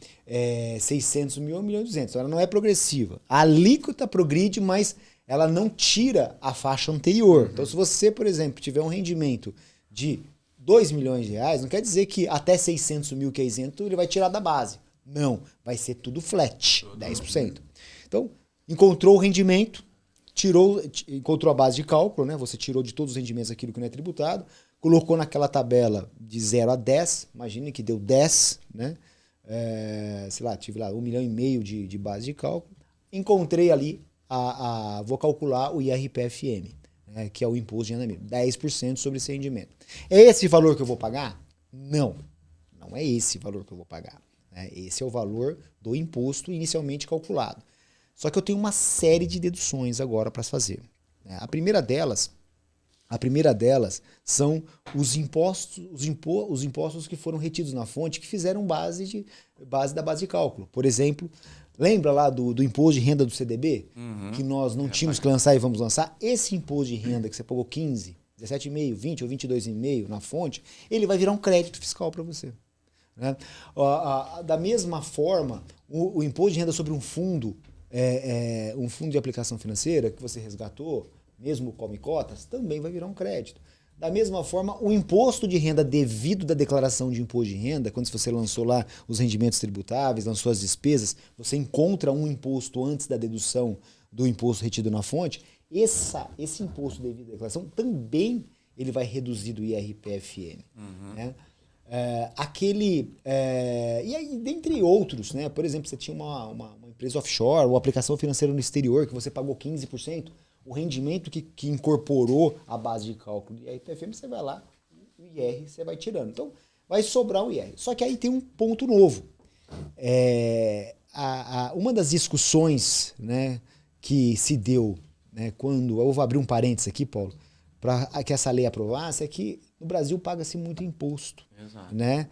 600 mil a 1.200.000. Então, ela não é progressiva. A alíquota progride, mas ela não tira a faixa anterior. Então, se você, por exemplo, tiver um rendimento de 2 milhões de reais, não quer dizer que até 600 mil que é isento, ele vai tirar da base. Não, vai ser tudo flat, 10%. Então, encontrou o rendimento, encontrou a base de cálculo, né? Você tirou de todos os rendimentos aquilo que não é tributado, colocou naquela tabela de 0 a 10, imagine que deu 10, né? Tive lá 1,5 milhão de base de cálculo, encontrei ali, vou calcular o IRPFM, né? Que é o imposto de renda mínima, 10% sobre esse rendimento. É esse valor que eu vou pagar? Não, não é esse valor que eu vou pagar. Esse é o valor do imposto inicialmente calculado. Só que eu tenho uma série de deduções agora para fazer. A primeira delas são os impostos que foram retidos na fonte, que fizeram base da base de cálculo. Por exemplo, lembra lá do imposto de renda do CDB? Que nós não tínhamos que lançar e vamos lançar? Esse imposto de renda que você pagou 15, 17,5, 20 ou 22,5 na fonte, ele vai virar um crédito fiscal para você. Né? Da mesma forma, o imposto de renda sobre um fundo de aplicação financeira que você resgatou, mesmo come cotas, também vai virar um crédito. Da mesma forma, o imposto de renda devido da declaração de imposto de renda, quando você lançou lá os rendimentos tributáveis, lançou as despesas, você encontra um imposto antes da dedução do imposto retido na fonte, esse imposto devido à declaração também ele vai reduzir do IRPFM. Né? E aí, dentre outros, né? Por exemplo, você tinha uma empresa offshore ou aplicação financeira no exterior que você pagou 15%, o rendimento que incorporou a base de cálculo do IRPFM, você vai lá, o IR você vai tirando. Então, vai sobrar o IR. Só que aí tem um ponto novo. Uma das discussões, né, que se deu, né, quando... Eu vou abrir um parênteses aqui, Paulo, para que essa lei aprovasse, é que no Brasil paga-se muito imposto. Exato. Né?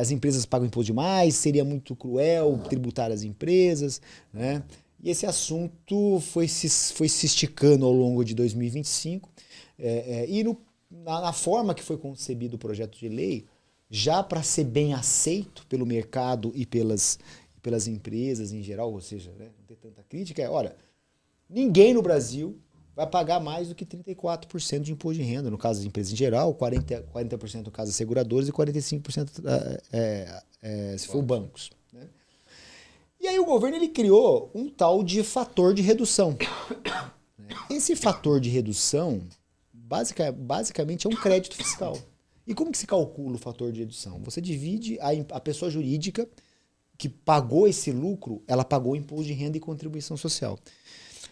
As empresas pagam imposto demais, seria muito cruel tributar as empresas. Né? E esse assunto foi se esticando ao longo de 2025. Na forma que foi concebido o projeto de lei, já para ser bem aceito pelo mercado e pelas empresas em geral, ou seja, né, não ter tanta crítica, olha, ninguém no Brasil vai pagar mais do que 34% de imposto de renda, no caso das empresas em geral, 40% no caso das seguradoras e 45% se for bancos. Né? E aí o governo ele criou um tal de fator de redução. Esse fator de redução, basicamente, é um crédito fiscal. E como que se calcula o fator de redução? Você divide a pessoa jurídica que pagou esse lucro, ela pagou imposto de renda e contribuição social.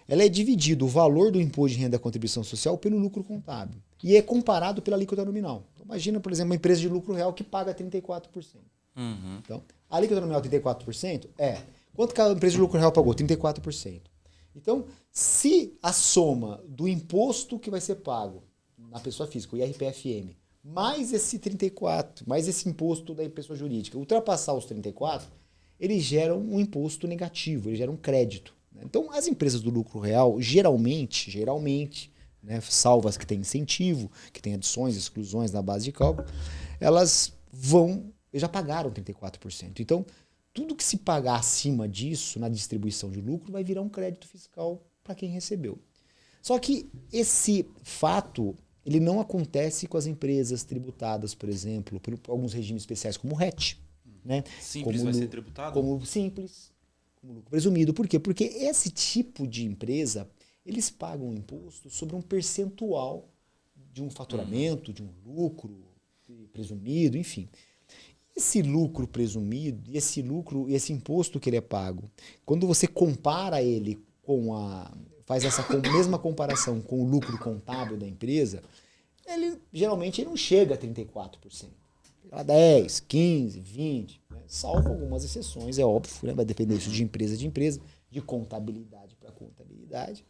Ela é dividido o valor do imposto de renda e contribuição social pelo lucro contábil. E é comparado pela alíquota nominal. Então, imagina, por exemplo, uma empresa de lucro real que paga 34%. Então, a alíquota nominal 34% quanto que a empresa de lucro real pagou? 34%. Então, se a soma do imposto que vai ser pago na pessoa física, o IRPFM, mais esse 34%, mais esse imposto da pessoa jurídica, ultrapassar os 34%, eles geram um imposto negativo, eles geram um crédito. Então, as empresas do lucro real, geralmente, né, salvo as que têm incentivo, que têm adições, exclusões na base de cálculo, elas já pagaram 34%. Então, tudo que se pagar acima disso, na distribuição de lucro, vai virar um crédito fiscal para quem recebeu. Só que esse fato, ele não acontece com as empresas tributadas, por exemplo, por alguns regimes especiais, como o RET. Né? Simples vai ser tributado? Como simples, como lucro presumido. Por quê? Porque esse tipo de empresa, eles pagam imposto sobre um percentual de um faturamento, de um lucro presumido, enfim. Esse lucro presumido, e esse imposto que ele é pago, quando você compara ele faz essa mesma comparação com o lucro contábil da empresa, ele geralmente não chega a 34%. A 10, 15, 20, né? Salvo algumas exceções, é óbvio, né? Vai depender disso de empresa, de contabilidade para contabilidade.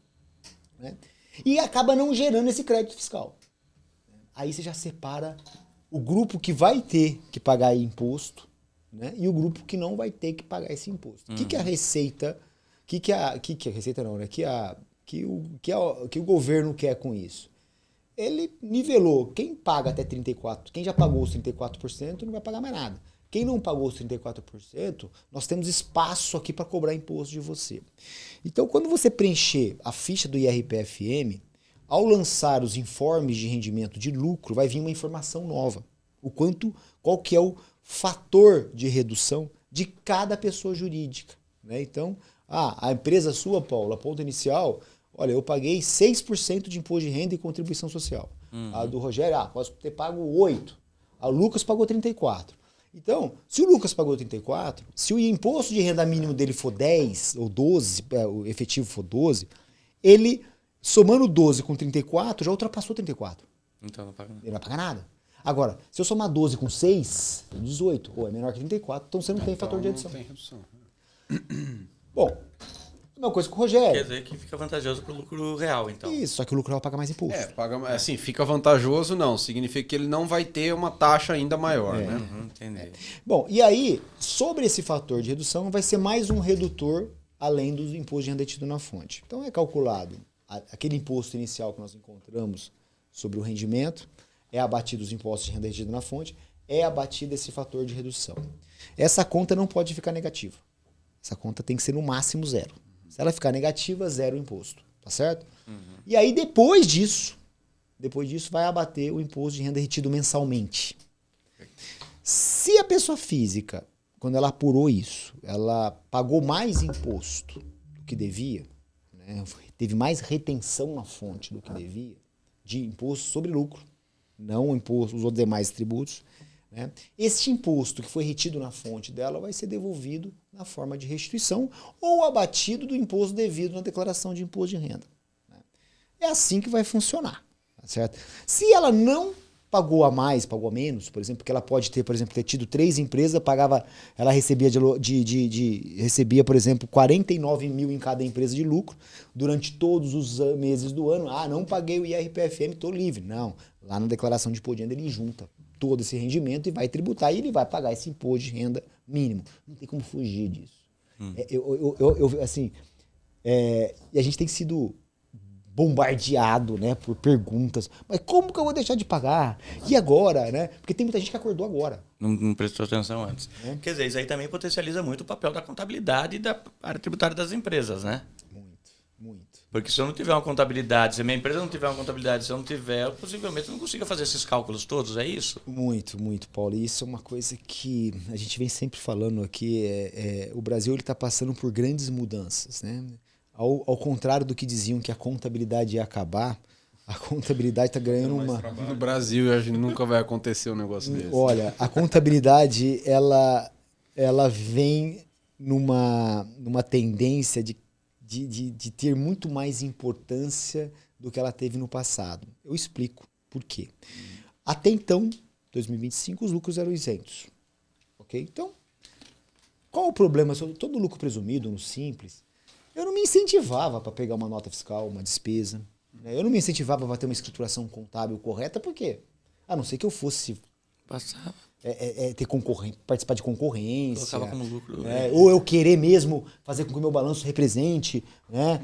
Né? E acaba não gerando esse crédito fiscal. Aí você já separa o grupo que vai ter que pagar imposto, né? E o grupo que não vai ter que pagar esse imposto. O que a Receita... que a Receita não, né? Que o governo quer com isso? Ele nivelou. Quem paga até 34%, quem já pagou os 34%, não vai pagar mais nada. Quem não pagou os 34%, nós temos espaço aqui para cobrar imposto de você. Então, quando você preencher a ficha do IRPFM, ao lançar os informes de rendimento de lucro, vai vir uma informação nova. Qual que é o fator de redução de cada pessoa jurídica, né? Então, a empresa sua, Paulo, a ponta inicial, olha, eu paguei 6% de imposto de renda e contribuição social. A do Rogério, posso ter pago 8%. A Lucas pagou 34%. Então, se o Lucas pagou 34%, se o imposto de renda mínimo dele for 10 ou 12, o efetivo for 12, ele, somando 12 com 34, já ultrapassou 34. Então não paga nada. Ele não vai pagar nada. Agora, se eu somar 12 com 6, 18, é menor que 34, então você não tem fator de redução. Não tem redução. Bom, a mesma coisa com o Rogério. Quer dizer que fica vantajoso pro lucro real, então. Isso, só que o lucro real paga mais imposto. Assim, fica vantajoso não. Significa que ele não vai ter uma taxa ainda maior, né? Entendi. Bom, e aí, sobre esse fator de redução, vai ser mais um redutor além do imposto de renda detido na fonte. Então é calculado aquele imposto inicial que nós encontramos sobre o rendimento, é abatido os impostos de renda detido na fonte, é abatido esse fator de redução. Essa conta não pode ficar negativa. Essa conta tem que ser no máximo 0. Se ela ficar negativa, 0 imposto. Tá certo? E aí, depois disso, vai abater o imposto de renda retido mensalmente. Se a pessoa física, quando ela apurou isso, ela pagou mais imposto do que devia, né? Teve mais retenção na fonte do que devia, de imposto sobre lucro, não o imposto, os outros demais tributos, né? Este imposto que foi retido na fonte dela vai ser devolvido na forma de restituição ou abatido do imposto devido na declaração de imposto de renda. Né? É assim que vai funcionar. Tá certo? Se ela não pagou a mais, pagou a menos, por exemplo, porque ela pode ter, por exemplo, ter tido 3 empresas, ela recebia, recebia, por exemplo, 49 mil em cada empresa de lucro durante todos os meses do ano. Não paguei o IRPFM, estou livre. Não, lá na declaração de imposto de renda ele junta todo esse rendimento e vai tributar e ele vai pagar esse imposto de renda mínimo. Não tem como fugir disso. E a gente tem sido bombardeado, né, por perguntas. Mas como que eu vou deixar de pagar? E agora, né? Porque tem muita gente que acordou agora. Não prestou atenção antes. Quer dizer, isso aí também potencializa muito o papel da contabilidade e da área tributária das empresas, né? Muito. Porque se eu não tiver uma contabilidade, se a minha empresa não tiver uma contabilidade, se eu não tiver, possivelmente eu não consiga fazer esses cálculos todos, é isso? Muito, Paulo. E isso é uma coisa que a gente vem sempre falando aqui. O Brasil está passando por grandes mudanças, né? Ao contrário do que diziam que a contabilidade ia acabar, a contabilidade está ganhando uma... No Brasil, a gente nunca vai acontecer um negócio desse. Olha, a contabilidade, ela vem numa tendência de ter muito mais importância do que ela teve no passado. Eu explico por quê. Até então, 2025, os lucros eram isentos. Ok? Então, qual o problema? Todo lucro presumido, no simples, eu não me incentivava para pegar uma nota fiscal, uma despesa. Né? Eu não me incentivava para ter uma escrituração contábil correta, por quê? A não ser que eu fosse... Passava. Ter participar de concorrência. Colocava como lucro. Ou eu querer mesmo fazer com que o meu balanço represente, né,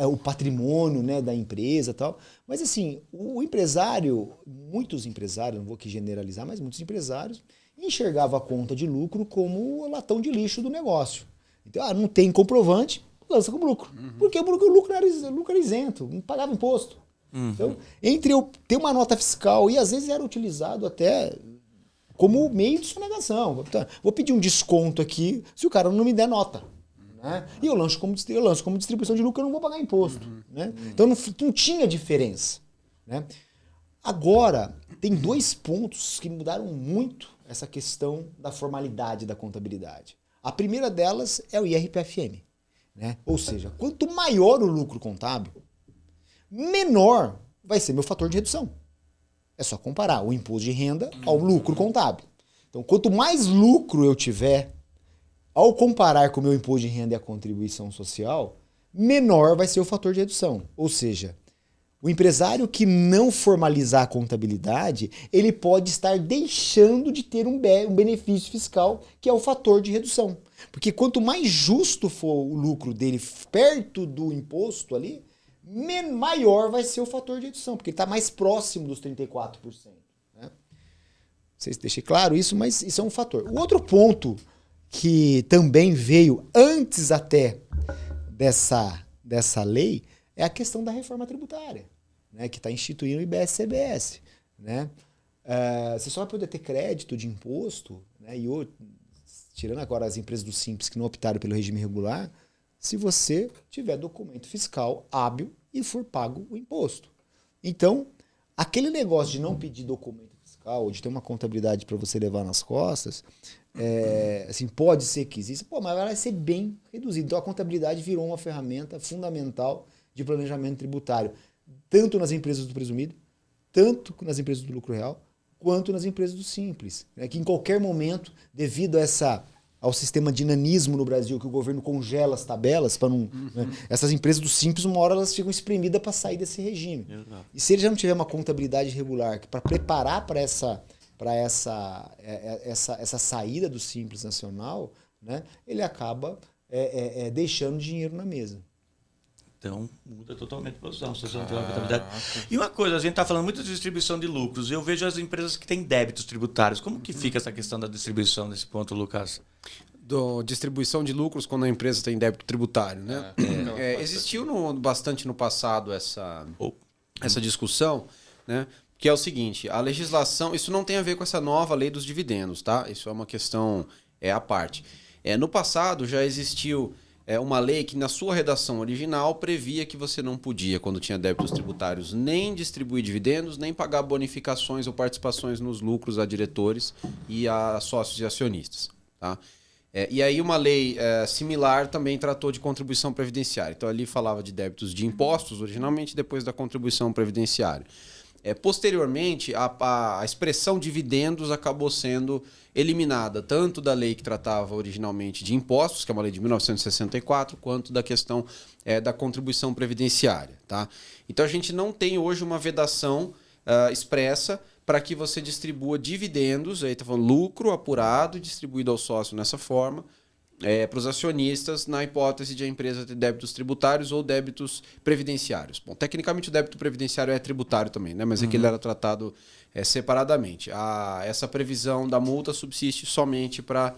o patrimônio, né, da empresa e tal. Mas assim, o empresário, muitos empresários, não vou aqui generalizar, mas muitos empresários enxergavam a conta de lucro como o latão de lixo do negócio. Então, não tem comprovante, lança como lucro. Porque o lucro era isento, não pagava imposto. Então, entre eu ter uma nota fiscal, e às vezes era utilizado até como meio de sonegação. Vou pedir um desconto aqui se o cara não me der nota. Né? E eu lanço como distribuição de lucro, eu não vou pagar imposto. Né? Então não tinha diferença. Né? Agora, tem 2 pontos que mudaram muito essa questão da formalidade da contabilidade. A primeira delas é o IRPFM. Né? Ou seja, quanto maior o lucro contábil, menor vai ser meu fator de redução. É só comparar o imposto de renda ao lucro contábil. Então, quanto mais lucro eu tiver, ao comparar com o meu imposto de renda e a contribuição social, menor vai ser o fator de redução. Ou seja, O empresário que não formalizar a contabilidade, ele pode estar deixando de ter um benefício fiscal, que é o fator de redução. Porque quanto mais justo for o lucro dele perto do imposto ali, maior vai ser o fator de redução, porque ele está mais próximo dos 34%. Né? Não sei se deixei claro isso, mas isso é um fator. O outro ponto que também veio antes até dessa lei é a questão da reforma tributária, né, que está instituindo o IBS-CBS. Né? Você só vai poder ter crédito de imposto, né, tirando agora as empresas do Simples que não optaram pelo regime regular, se você tiver documento fiscal hábil e for pago o imposto. Então, aquele negócio de não pedir documento fiscal, ou de ter uma contabilidade para você levar nas costas, assim, pode ser que exista, mas vai ser bem reduzido. Então, a contabilidade virou uma ferramenta fundamental de planejamento tributário, tanto nas empresas do presumido, tanto nas empresas do lucro real, quanto nas empresas do Simples. Né? Que em qualquer momento, devido ao sistema de nanismo no Brasil, que o governo congela as tabelas, para não. Né? Essas empresas do Simples, uma hora elas ficam espremidas para sair desse regime. Exato. E se ele já não tiver uma contabilidade regular para preparar para essa saída do Simples Nacional, né? Ele acaba deixando dinheiro na mesa. Então, muda totalmente a posição. E uma coisa, a gente está falando muito de distribuição de lucros. Eu vejo as empresas que têm débitos tributários. Como que fica essa questão da distribuição nesse ponto, Lucas? Distribuição de lucros quando a empresa tem débito tributário, né? Existiu bastante no passado essa discussão, né? Que é o seguinte, a legislação... Isso não tem a ver com essa nova lei dos dividendos, tá? Isso é uma questão à parte. No passado já existiu... uma lei que, na sua redação original, previa que você não podia, quando tinha débitos tributários, nem distribuir dividendos, nem pagar bonificações ou participações nos lucros a diretores e a sócios e acionistas. Tá? E aí uma lei similar também tratou de contribuição previdenciária. Então, ali falava de débitos de impostos, originalmente, depois da contribuição previdenciária. Posteriormente, a expressão dividendos acabou sendo eliminada, tanto da lei que tratava originalmente de impostos, que é uma lei de 1964, quanto da questão da contribuição previdenciária. Tá? Então, a gente não tem hoje uma vedação expressa para que você distribua dividendos, aí está falando lucro apurado e distribuído ao sócio nessa forma, para os acionistas, na hipótese de a empresa ter débitos tributários ou débitos previdenciários. Bom, tecnicamente o débito previdenciário é tributário também, né? Mas aqui ele era tratado separadamente. Essa previsão da multa subsiste somente para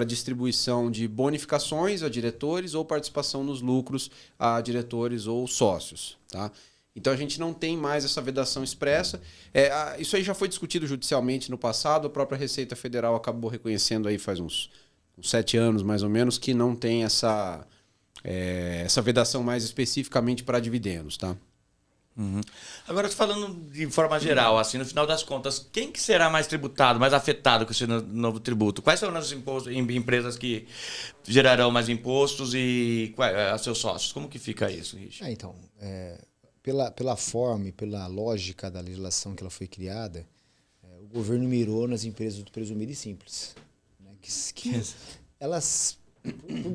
distribuição de bonificações a diretores ou participação nos lucros a diretores ou sócios. Tá? Então a gente não tem mais essa vedação expressa. Isso aí já foi discutido judicialmente no passado, a própria Receita Federal acabou reconhecendo aí faz uns 7 anos, mais ou menos, que não tem essa vedação mais especificamente para dividendos, tá? Uhum. Agora, falando de forma geral, assim, no final das contas, quem que será mais tributado, mais afetado com esse novo tributo? Quais são as empresas que gerarão mais impostos e a seus sócios? Como que fica isso, Richard? Então, pela forma e pela lógica da legislação que ela foi criada, o governo mirou nas empresas do presumido e simples. Que elas,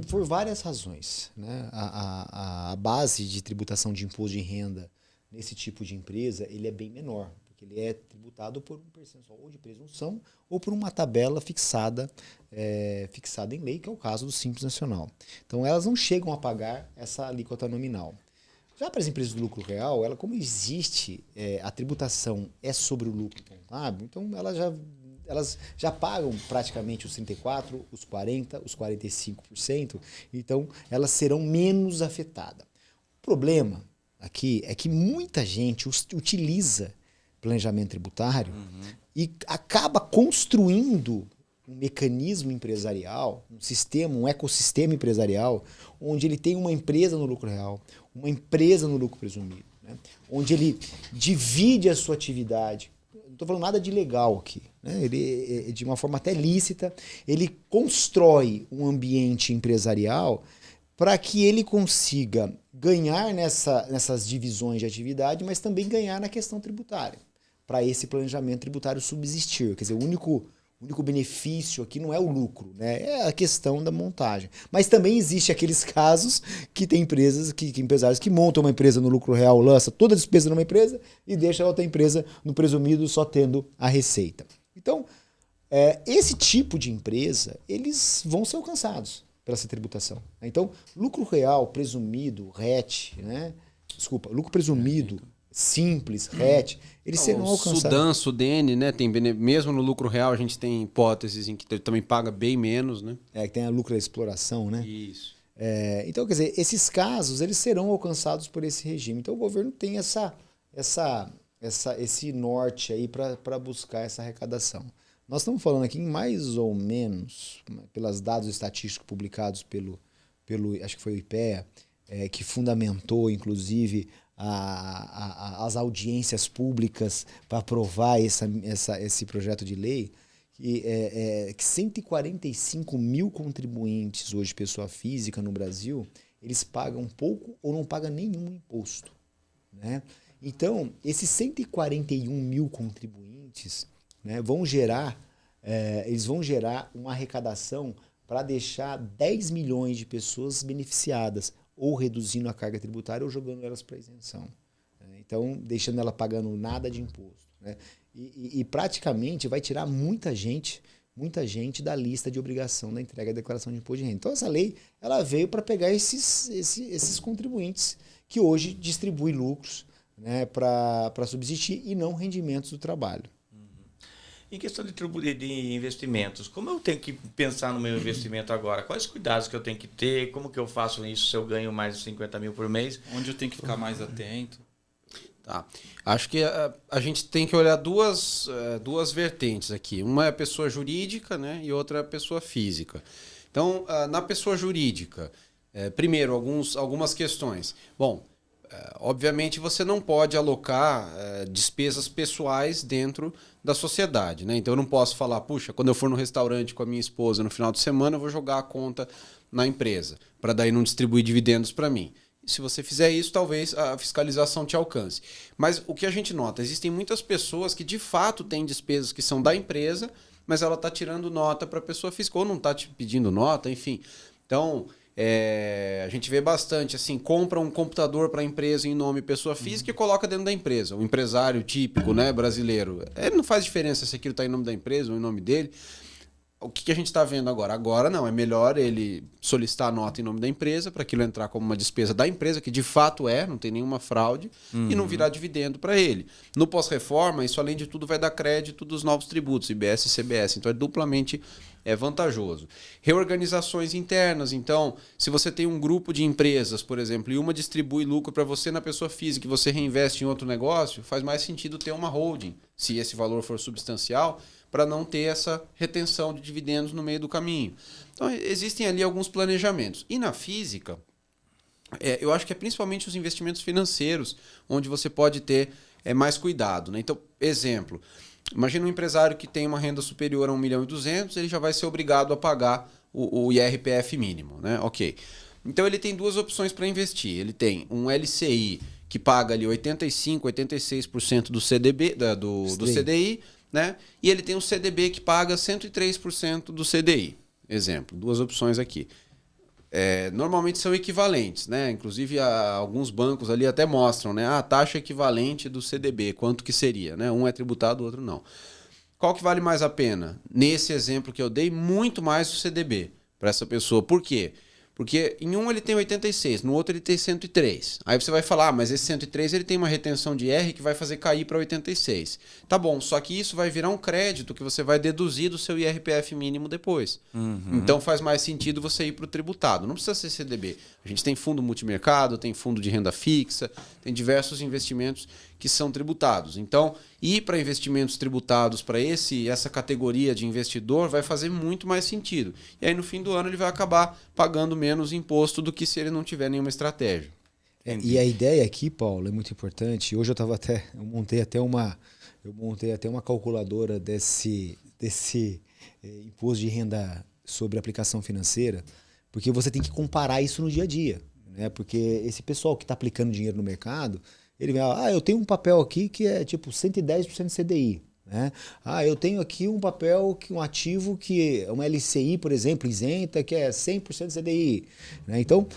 por várias razões, né? A base de tributação de imposto de renda nesse tipo de empresa, ele é bem menor, porque ele é tributado por um percentual ou de presunção ou por uma tabela fixada em lei, que é o caso do Simples Nacional. Então, elas não chegam a pagar essa alíquota nominal. Já para as empresas do lucro real, como existe, a tributação é sobre o lucro contábil, então elas já pagam praticamente os 34%, os 40%, os 45%, então elas serão menos afetadas. O problema aqui é que muita gente utiliza planejamento tributário e acaba construindo um mecanismo empresarial, um sistema, um ecossistema empresarial, onde ele tem uma empresa no lucro real, uma empresa no lucro presumido, né? Onde ele divide a sua atividade. Não estou falando nada de legal aqui, né? Ele, de uma forma até lícita, ele constrói um ambiente empresarial para que ele consiga ganhar nessas divisões de atividade, mas também ganhar na questão tributária, para esse planejamento tributário subsistir. Quer dizer, o O único benefício aqui não é o lucro, né? É a questão da montagem. Mas também existe aqueles casos que tem empresas, que empresários que montam uma empresa no lucro real, lança toda a despesa numa empresa e deixa a outra empresa no presumido só tendo a receita. Então, esse tipo de empresa, eles vão ser alcançados pela essa tributação. Então, lucro real, presumido, RET, né? Desculpa, lucro presumido, simples, RET, eles serão alcançados. Sudan, Sudene, né? Mesmo no lucro real, a gente tem hipóteses em que também paga bem menos, né? Que tem a lucro da exploração, né? Isso. Então, quer dizer, esses casos, eles serão alcançados por esse regime. Então, o governo tem esse norte aí para buscar essa arrecadação. Nós estamos falando aqui em mais ou menos, pelos dados estatísticos publicados pelo acho que foi o IPEA, que fundamentou, inclusive, as audiências públicas para aprovar esse projeto de lei, que 145 mil contribuintes hoje, pessoa física no Brasil, eles pagam pouco ou não pagam nenhum imposto, né? Então, esses 141 mil contribuintes, né, eles vão gerar uma arrecadação para deixar 10 milhões de pessoas beneficiadas, ou reduzindo a carga tributária ou jogando elas para isenção. Então, deixando ela pagando nada de imposto, né? E praticamente vai tirar muita gente da lista de obrigação da entrega da declaração de imposto de renda. Então, essa lei ela veio para pegar esses contribuintes que hoje distribuem lucros, né, para subsistir e não rendimentos do trabalho. Em questão de investimentos, como eu tenho que pensar no meu investimento agora? Quais cuidados que eu tenho que ter? Como que eu faço isso se eu ganho mais de 50 mil por mês? Onde eu tenho que ficar mais atento? Tá. Acho que a gente tem que olhar duas vertentes aqui. Uma é a pessoa jurídica, né, e outra é a pessoa física. Então, na pessoa jurídica, primeiro, algumas questões. Bom, obviamente você não pode alocar despesas pessoais dentro da sociedade, né? Então eu não posso falar, puxa, quando eu for no restaurante com a minha esposa no final de semana, eu vou jogar a conta na empresa, para daí não distribuir dividendos para mim. E se você fizer isso, talvez a fiscalização te alcance. Mas o que a gente nota, existem muitas pessoas que de fato têm despesas que são da empresa, mas ela está tirando nota para a pessoa física, ou não está te pedindo nota, enfim. Então, a gente vê bastante, assim, compra um computador para a empresa em nome pessoa física e coloca dentro da empresa. O empresário típico, né, brasileiro, não faz diferença se aquilo está em nome da empresa ou em nome dele. O que a gente está vendo agora? Agora não, é melhor ele solicitar a nota em nome da empresa para aquilo entrar como uma despesa da empresa, que de fato não tem nenhuma fraude, e não virar dividendo para ele. No pós-reforma, isso além de tudo vai dar crédito dos novos tributos, IBS e CBS, então é duplamente vantajoso. Reorganizações internas, então, se você tem um grupo de empresas, por exemplo, e uma distribui lucro para você na pessoa física e você reinveste em outro negócio, faz mais sentido ter uma holding, se esse valor for substancial, para não ter essa retenção de dividendos no meio do caminho. Então, existem ali alguns planejamentos. E na física, eu acho que é principalmente os investimentos financeiros, onde você pode ter mais cuidado, né? Então, exemplo, imagina um empresário que tem uma renda superior a 1.200.000, ele já vai ser obrigado a pagar o IRPF mínimo, né? Ok. Então, ele tem duas opções para investir. Ele tem um LCI que paga ali 85%, 86% do CDB, do CDI, né? E ele tem um CDB que paga 103% do CDI. Exemplo, duas opções aqui. Normalmente são equivalentes, né? Inclusive alguns bancos ali até mostram, né? A taxa equivalente do CDB, quanto que seria, né? Um é tributado, o outro não. Qual que vale mais a pena? Nesse exemplo que eu dei, muito mais o CDB para essa pessoa. Por quê? Porque em um ele tem 86, no outro ele tem 103. Aí você vai falar, mas esse 103 ele tem uma retenção de R que vai fazer cair para 86. Tá bom, só que isso vai virar um crédito que você vai deduzir do seu IRPF mínimo depois. Então faz mais sentido você ir para o tributado. Não precisa ser CDB. A gente tem fundo multimercado, tem fundo de renda fixa, tem diversos investimentos que são tributados. Então, ir para investimentos tributados para essa categoria de investidor vai fazer muito mais sentido. E aí, no fim do ano, ele vai acabar pagando menos imposto do que se ele não tiver nenhuma estratégia. E a ideia aqui, Paulo, é muito importante. Hoje eu montei até uma calculadora desse imposto de renda sobre aplicação financeira, porque você tem que comparar isso no dia a dia, né? Porque esse pessoal que está aplicando dinheiro no mercado, ele vai, eu tenho um papel aqui que é tipo 110% CDI. Né? Eu tenho aqui um papel, um ativo que é uma LCI, por exemplo, isenta, que é 100% CDI. Né? Então,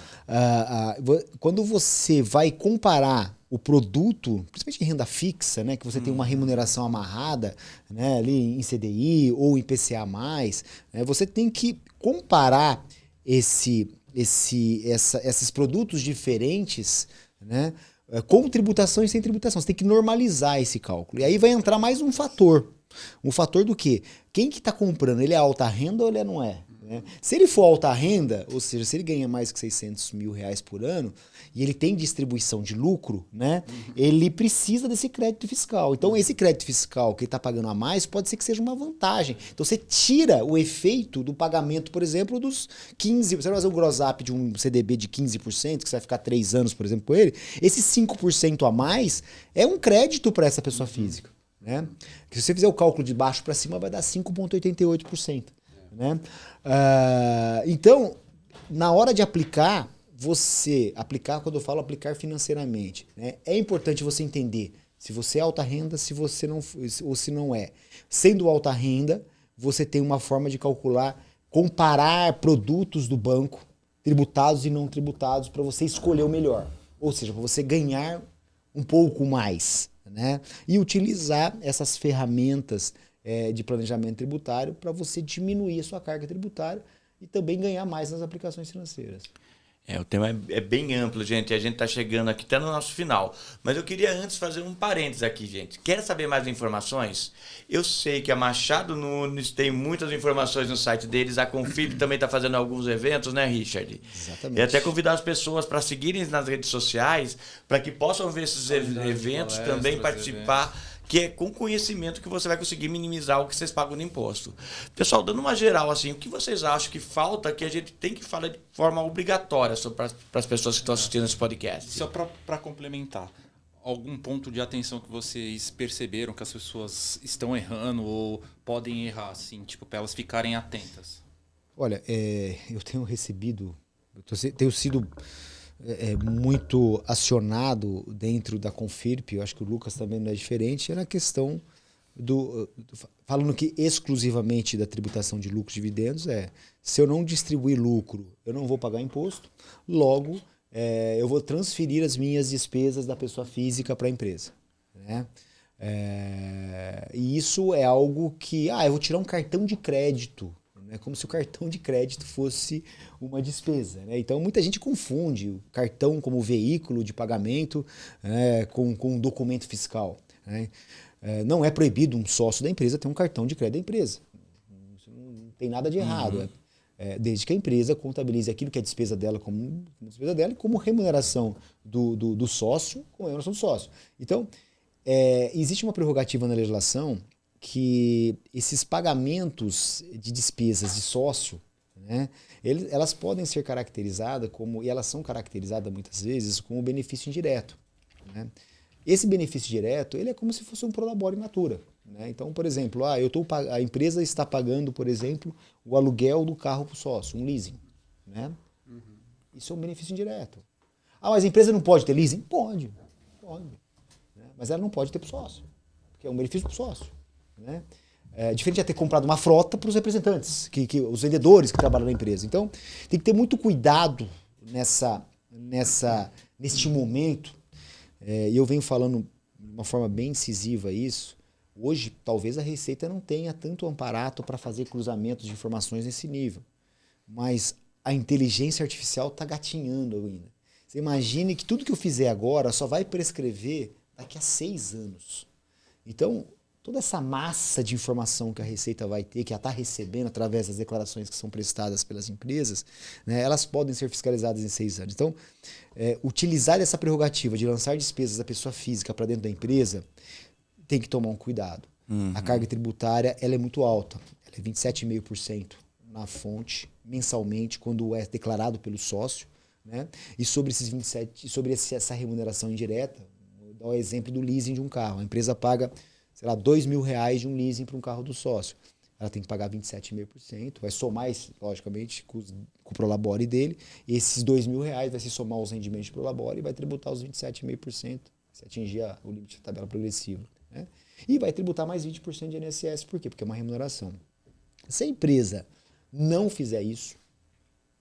quando você vai comparar o produto, principalmente em renda fixa, né, que você tem uma remuneração amarrada, né, ali em CDI ou em PCA+, né, você tem que comparar esses produtos diferentes, né, com tributação e sem tributação. Você tem que normalizar esse cálculo. E aí vai entrar mais um fator. Um fator do quê? Quem que está comprando? Ele é alta renda ou ele não é? Né? Se ele for alta renda, ou seja, se ele ganha mais que 600 mil reais por ano e ele tem distribuição de lucro, né, ele precisa desse crédito fiscal. Então, esse crédito fiscal que ele está pagando a mais pode ser que seja uma vantagem. Então, você tira o efeito do pagamento, por exemplo, dos 15%. Você vai fazer um gross up de um CDB de 15%, que você vai ficar 3 anos, por exemplo, com ele. Esse 5% a mais é um crédito para essa pessoa física. Né? Que se você fizer o cálculo de baixo para cima, vai dar 5,88%. Né? Então, na hora de aplicar, quando eu falo aplicar financeiramente, né, é importante você entender se você é alta renda, se você não, ou se não é. Sendo alta renda, você tem uma forma de calcular, comparar produtos do banco, tributados e não tributados, para você escolher o melhor. Ou seja, para você ganhar um pouco mais. Né? E utilizar essas ferramentas de planejamento tributário para você diminuir a sua carga tributária e também ganhar mais nas aplicações financeiras. O tema é bem amplo, gente. A gente está chegando aqui até no nosso final. Mas eu queria antes fazer um parênteses aqui, gente. Quer saber mais informações? Eu sei que a Machado Nunes tem muitas informações no site deles. A Confib também está fazendo alguns eventos, né, Richard? Exatamente. E até convidar as pessoas para seguirem nas redes sociais, para que possam ver esses eventos, também participar. Que é com conhecimento que você vai conseguir minimizar o que vocês pagam no imposto. Pessoal, dando uma geral, assim, o que vocês acham que falta, que a gente tem que falar de forma obrigatória para as pessoas que estão assistindo esse podcast? Só para complementar, algum ponto de atenção que vocês perceberam que as pessoas estão errando ou podem errar, assim, tipo, para elas ficarem atentas? Olha, eu tenho tenho sido muito acionado dentro da Confirp, eu acho que o Lucas também não é diferente, é na questão falando que exclusivamente da tributação de lucros e dividendos, se eu não distribuir lucro, eu não vou pagar imposto, logo eu vou transferir as minhas despesas da pessoa física para a empresa. Né? E isso é algo que, eu vou tirar um cartão de crédito. É como se o cartão de crédito fosse uma despesa. Né? Então, muita gente confunde o cartão como veículo de pagamento com um documento fiscal. Né? Não é proibido um sócio da empresa ter um cartão de crédito da empresa. Isso não tem nada de errado. Desde que a empresa contabilize aquilo que é despesa dela como despesa dela e como remuneração do sócio como remuneração do sócio. Então, existe uma prerrogativa na legislação que esses pagamentos de despesas de sócio, né, elas podem ser caracterizadas e elas são caracterizadas muitas vezes como benefício indireto. Né? Esse benefício direto, ele é como se fosse um prolabore in natura. Né? Então, por exemplo, a empresa está pagando, por exemplo, o aluguel do carro para o sócio, um leasing. Né? Isso é um benefício indireto. Mas a empresa não pode ter leasing? Pode. Né? Mas ela não pode ter para o sócio, porque é um benefício para o sócio. Né? Diferente de ter comprado uma frota para os representantes, os vendedores que trabalham na empresa. Então, tem que ter muito cuidado neste momento. E eu venho falando de uma forma bem incisiva isso. Hoje, talvez a Receita não tenha tanto amparato para fazer cruzamentos de informações nesse nível. Mas a inteligência artificial está gatinhando ainda. Você imagine que tudo que eu fizer agora só vai prescrever daqui a 6 anos. Então, toda essa massa de informação que a Receita vai ter, que ela está recebendo através das declarações que são prestadas pelas empresas, né, elas podem ser fiscalizadas em 6 anos. Então, utilizar essa prerrogativa de lançar despesas da pessoa física para dentro da empresa, tem que tomar um cuidado. A carga tributária ela é muito alta. Ela é 27,5% na fonte, mensalmente, quando é declarado pelo sócio. Né? E sobre esses 27%, sobre essa remuneração indireta, vou dar o exemplo do leasing de um carro. A empresa paga R$2.000 de um leasing para um carro do sócio. Ela tem que pagar 27,5%, vai somar, logicamente, com o prolabore dele, e esses R$2.000 vai se somar aos rendimentos de prolabore e vai tributar os 27,5%, se atingir o limite da tabela progressiva. Né? E vai tributar mais 20% de INSS. Por quê? Porque é uma remuneração. Se a empresa não fizer isso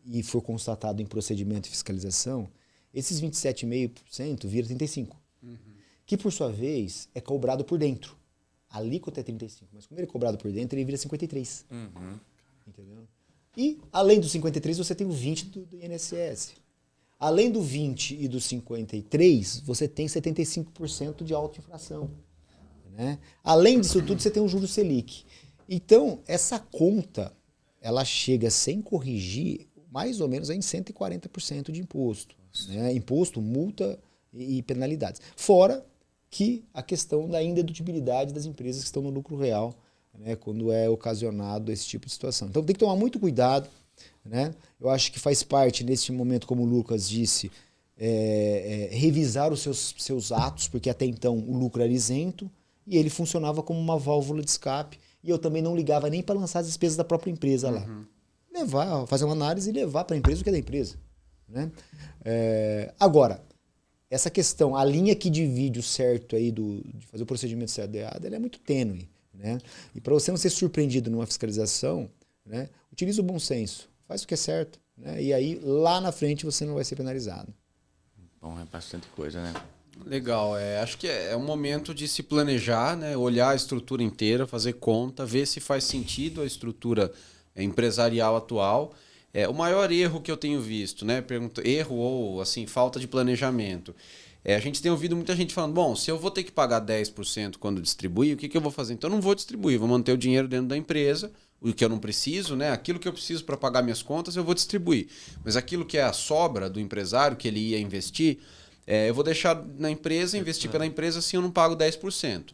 e for constatado em procedimento de fiscalização, esses 27,5% vira 35%. Que, por sua vez, é cobrado por dentro. A alíquota é 35%, mas como ele é cobrado por dentro, ele vira 53%. Entendeu? E, além do 53%, você tem o 20% do INSS. Além do 20% e do 53%, você tem 75% de auto-infração. Né? Além disso tudo, você tem o juros Selic. Então, essa conta, ela chega sem corrigir mais ou menos em 140% de imposto. Né? Imposto, multa e penalidades. Fora que a questão da indedutibilidade das empresas que estão no lucro real, né, quando é ocasionado esse tipo de situação. Então tem que tomar muito cuidado. Né? Eu acho que faz parte, nesse momento, como o Lucas disse, revisar os seus atos, porque até então o lucro era isento e ele funcionava como uma válvula de escape. E eu também não ligava nem para lançar as despesas da própria empresa lá. Levar, fazer uma análise e levar para a empresa o que é da empresa. Né? Agora, essa questão, a linha que divide o certo aí de fazer o procedimento certo errado, ela é muito tênue. Né? E para você não ser surpreendido numa fiscalização, né, utilize o bom senso, faz o que é certo, né? E aí lá na frente você não vai ser penalizado. Bom, é bastante coisa, né? Legal, acho que é um momento de se planejar, né? Olhar a estrutura inteira, fazer conta, ver se faz sentido a estrutura empresarial atual. O maior erro que eu tenho visto, né? Erro ou assim, falta de planejamento. A gente tem ouvido muita gente falando, bom, se eu vou ter que pagar 10% quando distribuir, o que eu vou fazer? Então eu não vou distribuir, vou manter o dinheiro dentro da empresa, o que eu não preciso, né? Aquilo que eu preciso para pagar minhas contas, eu vou distribuir. Mas aquilo que é a sobra do empresário, que ele ia investir, eu vou deixar na empresa, investir pela empresa, assim eu não pago 10%.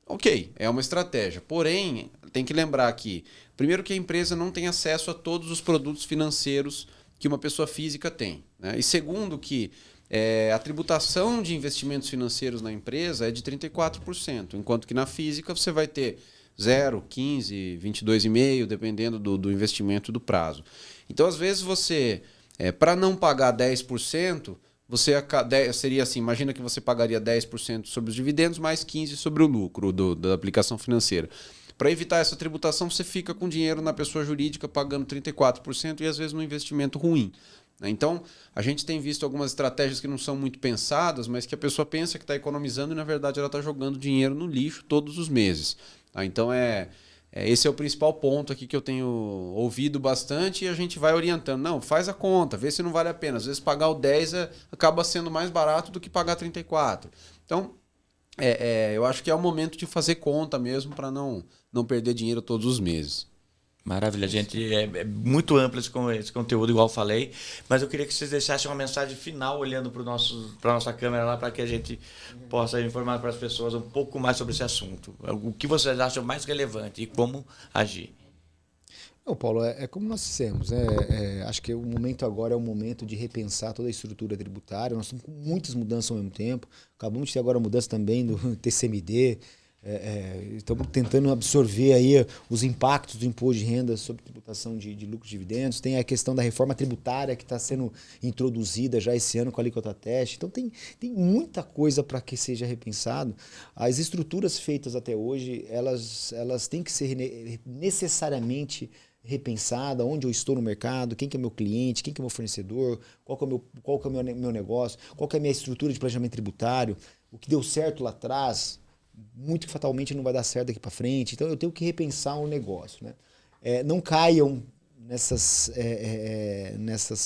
Ok, é uma estratégia. Porém, tem que lembrar que, primeiro que a empresa não tem acesso a todos os produtos financeiros que uma pessoa física tem. Né? E segundo que a tributação de investimentos financeiros na empresa é de 34%, enquanto que na física você vai ter 0, 15, 22,5%, dependendo do investimento e do prazo. Então, às vezes, você, para não pagar 10%, seria assim, imagina que você pagaria 10% sobre os dividendos, mais 15% sobre o lucro da aplicação financeira. Para evitar essa tributação, você fica com dinheiro na pessoa jurídica pagando 34% e, às vezes, num investimento ruim. Então, a gente tem visto algumas estratégias que não são muito pensadas, mas que a pessoa pensa que está economizando e, na verdade, ela está jogando dinheiro no lixo todos os meses. Então, esse é o principal ponto aqui que eu tenho ouvido bastante e a gente vai orientando. Não, faz a conta, vê se não vale a pena. Às vezes, pagar o 10% acaba sendo mais barato do que pagar 34%. Então, eu acho que é o momento de fazer conta mesmo para não perder dinheiro todos os meses. Maravilha, gente. É muito amplo esse conteúdo, igual eu falei. Mas eu queria que vocês deixassem uma mensagem final olhando para a nossa câmera lá, para que a gente possa informar para as pessoas um pouco mais sobre esse assunto. O que vocês acham mais relevante e como agir. Paulo, como nós dissemos, acho que o momento agora é o momento de repensar toda a estrutura tributária. Nós estamos com muitas mudanças ao mesmo tempo. Acabamos de ter agora a mudança também do TCMD. Estamos tentando absorver aí os impactos do imposto de renda sobre tributação de lucros e dividendos. Tem a questão da reforma tributária que está sendo introduzida já esse ano com a alíquota teste. Então tem muita coisa para que seja repensado. As estruturas feitas até hoje, elas têm que ser necessariamente repensada, onde eu estou no mercado, quem que é meu cliente, quem que é meu fornecedor, qual que é o meu negócio, qual que é a minha estrutura de planejamento tributário, o que deu certo lá atrás, muito que fatalmente não vai dar certo daqui para frente. Então eu tenho que repensar o negócio. Né? Não caiam nessas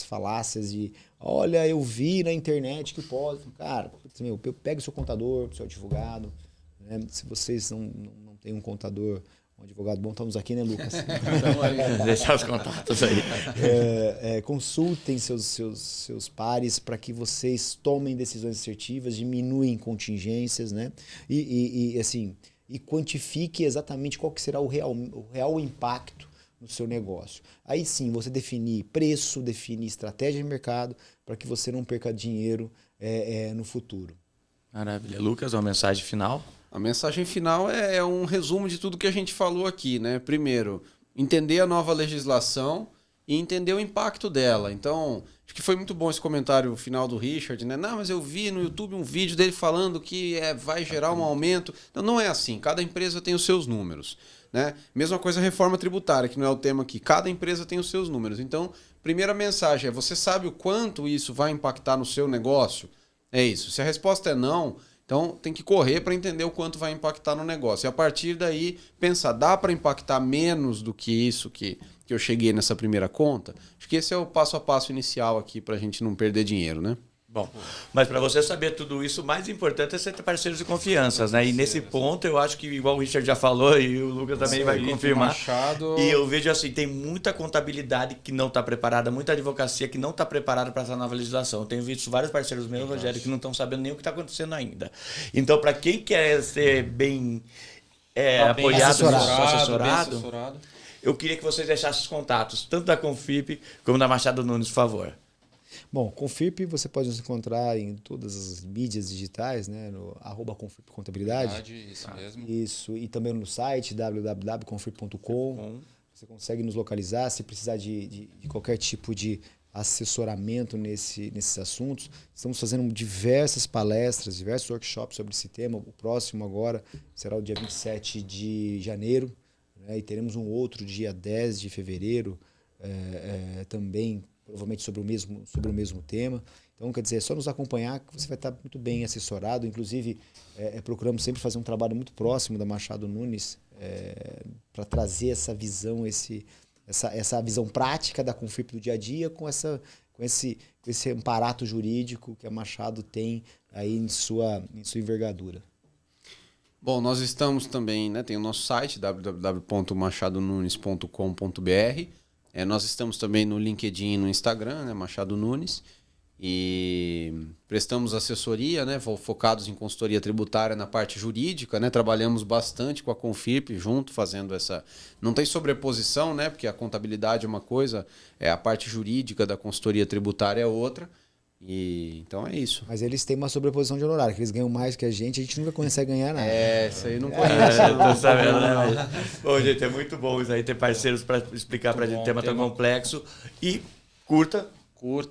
falácias de olha, eu vi na internet que pode. Cara, pega o seu contador, o seu advogado. Né? Se vocês não têm um contador, um advogado bom, estamos aqui, né, Lucas? Deixar os contatos aí. Consultem seus pares para que vocês tomem decisões assertivas, diminuem contingências, né? E quantifique exatamente qual que será o real impacto no seu negócio. Aí sim, você definir preço, definir estratégia de mercado para que você não perca dinheiro no futuro. Maravilha. Lucas, uma mensagem final? A mensagem final é um resumo de tudo que a gente falou aqui, né? Primeiro, entender a nova legislação e entender o impacto dela. Então, acho que foi muito bom esse comentário final do Richard, né? Não, mas eu vi no YouTube um vídeo dele falando que vai gerar um aumento. Não é assim. Cada empresa tem os seus números, né? Mesma coisa a reforma tributária, que não é o tema aqui. Cada empresa tem os seus números. Então, primeira mensagem é: você sabe o quanto isso vai impactar no seu negócio? É isso. Se a resposta é não, então tem que correr para entender o quanto vai impactar no negócio. E a partir daí, pensar, dá para impactar menos do que isso que eu cheguei nessa primeira conta? Acho que esse é o passo a passo inicial aqui para a gente não perder dinheiro, né? Bom, mas para você saber tudo isso, o mais importante é você ter parceiros de confiança, né? E nesse ponto eu acho que, igual o Richard já falou e o Lucas também vai confirmar, Machado... e eu vejo assim, tem muita contabilidade que não está preparada, muita advocacia que não está preparada para essa nova legislação. Eu tenho visto vários parceiros meus, Rogério, que não estão sabendo nem o que está acontecendo ainda. Então, para quem quer ser bem apoiado, assessorado, eu queria que vocês deixassem os contatos, tanto da Confip como da Machado Nunes, por favor. Bom, Confip você pode nos encontrar em todas as mídias digitais, né? No @Confip Contabilidade. Isso mesmo. Isso, e também no site www.confip.com. Você consegue nos localizar se precisar de qualquer tipo de assessoramento nesses assuntos. Estamos fazendo diversas palestras, diversos workshops sobre esse tema. O próximo agora será o dia 27 de janeiro, né? E teremos um outro dia 10 de fevereiro, também provavelmente sobre o mesmo tema. Então, quer dizer, é só nos acompanhar que você vai estar muito bem assessorado. Inclusive, procuramos sempre fazer um trabalho muito próximo da Machado Nunes para trazer essa visão, essa visão prática da Confip do dia a dia com esse amparato jurídico que a Machado tem aí em sua envergadura. Bom, nós estamos também, né, tem o nosso site www.machadonunes.com.br. Nós estamos também no LinkedIn e no Instagram, né, Machado Nunes, e prestamos assessoria, né, focados em consultoria tributária na parte jurídica, né, trabalhamos bastante com a Confip junto, fazendo essa... Não tem sobreposição, né, porque a contabilidade é uma coisa, a parte jurídica da consultoria tributária é outra, e então é isso. Mas eles têm uma sobreposição de honorário, que eles ganham mais que a gente nunca consegue ganhar nada. Isso aí não conheço. Tô sabendo, né? Bom, gente, é muito bom isso aí, ter parceiros para explicar para a gente um tema tão complexo. E curta,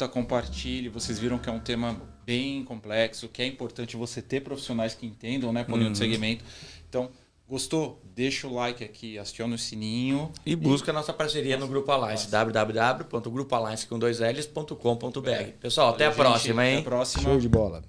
compartilhe. Vocês viram que é um tema bem complexo, que é importante você ter profissionais que entendam, né, por do segmento. Então, gostou? Deixa o like aqui, aciona o sininho. E busca a nossa parceria no Grupo Alliance, www.grupoalliance.com.br. Pessoal, até a próxima, hein? Até a próxima. Show de bola.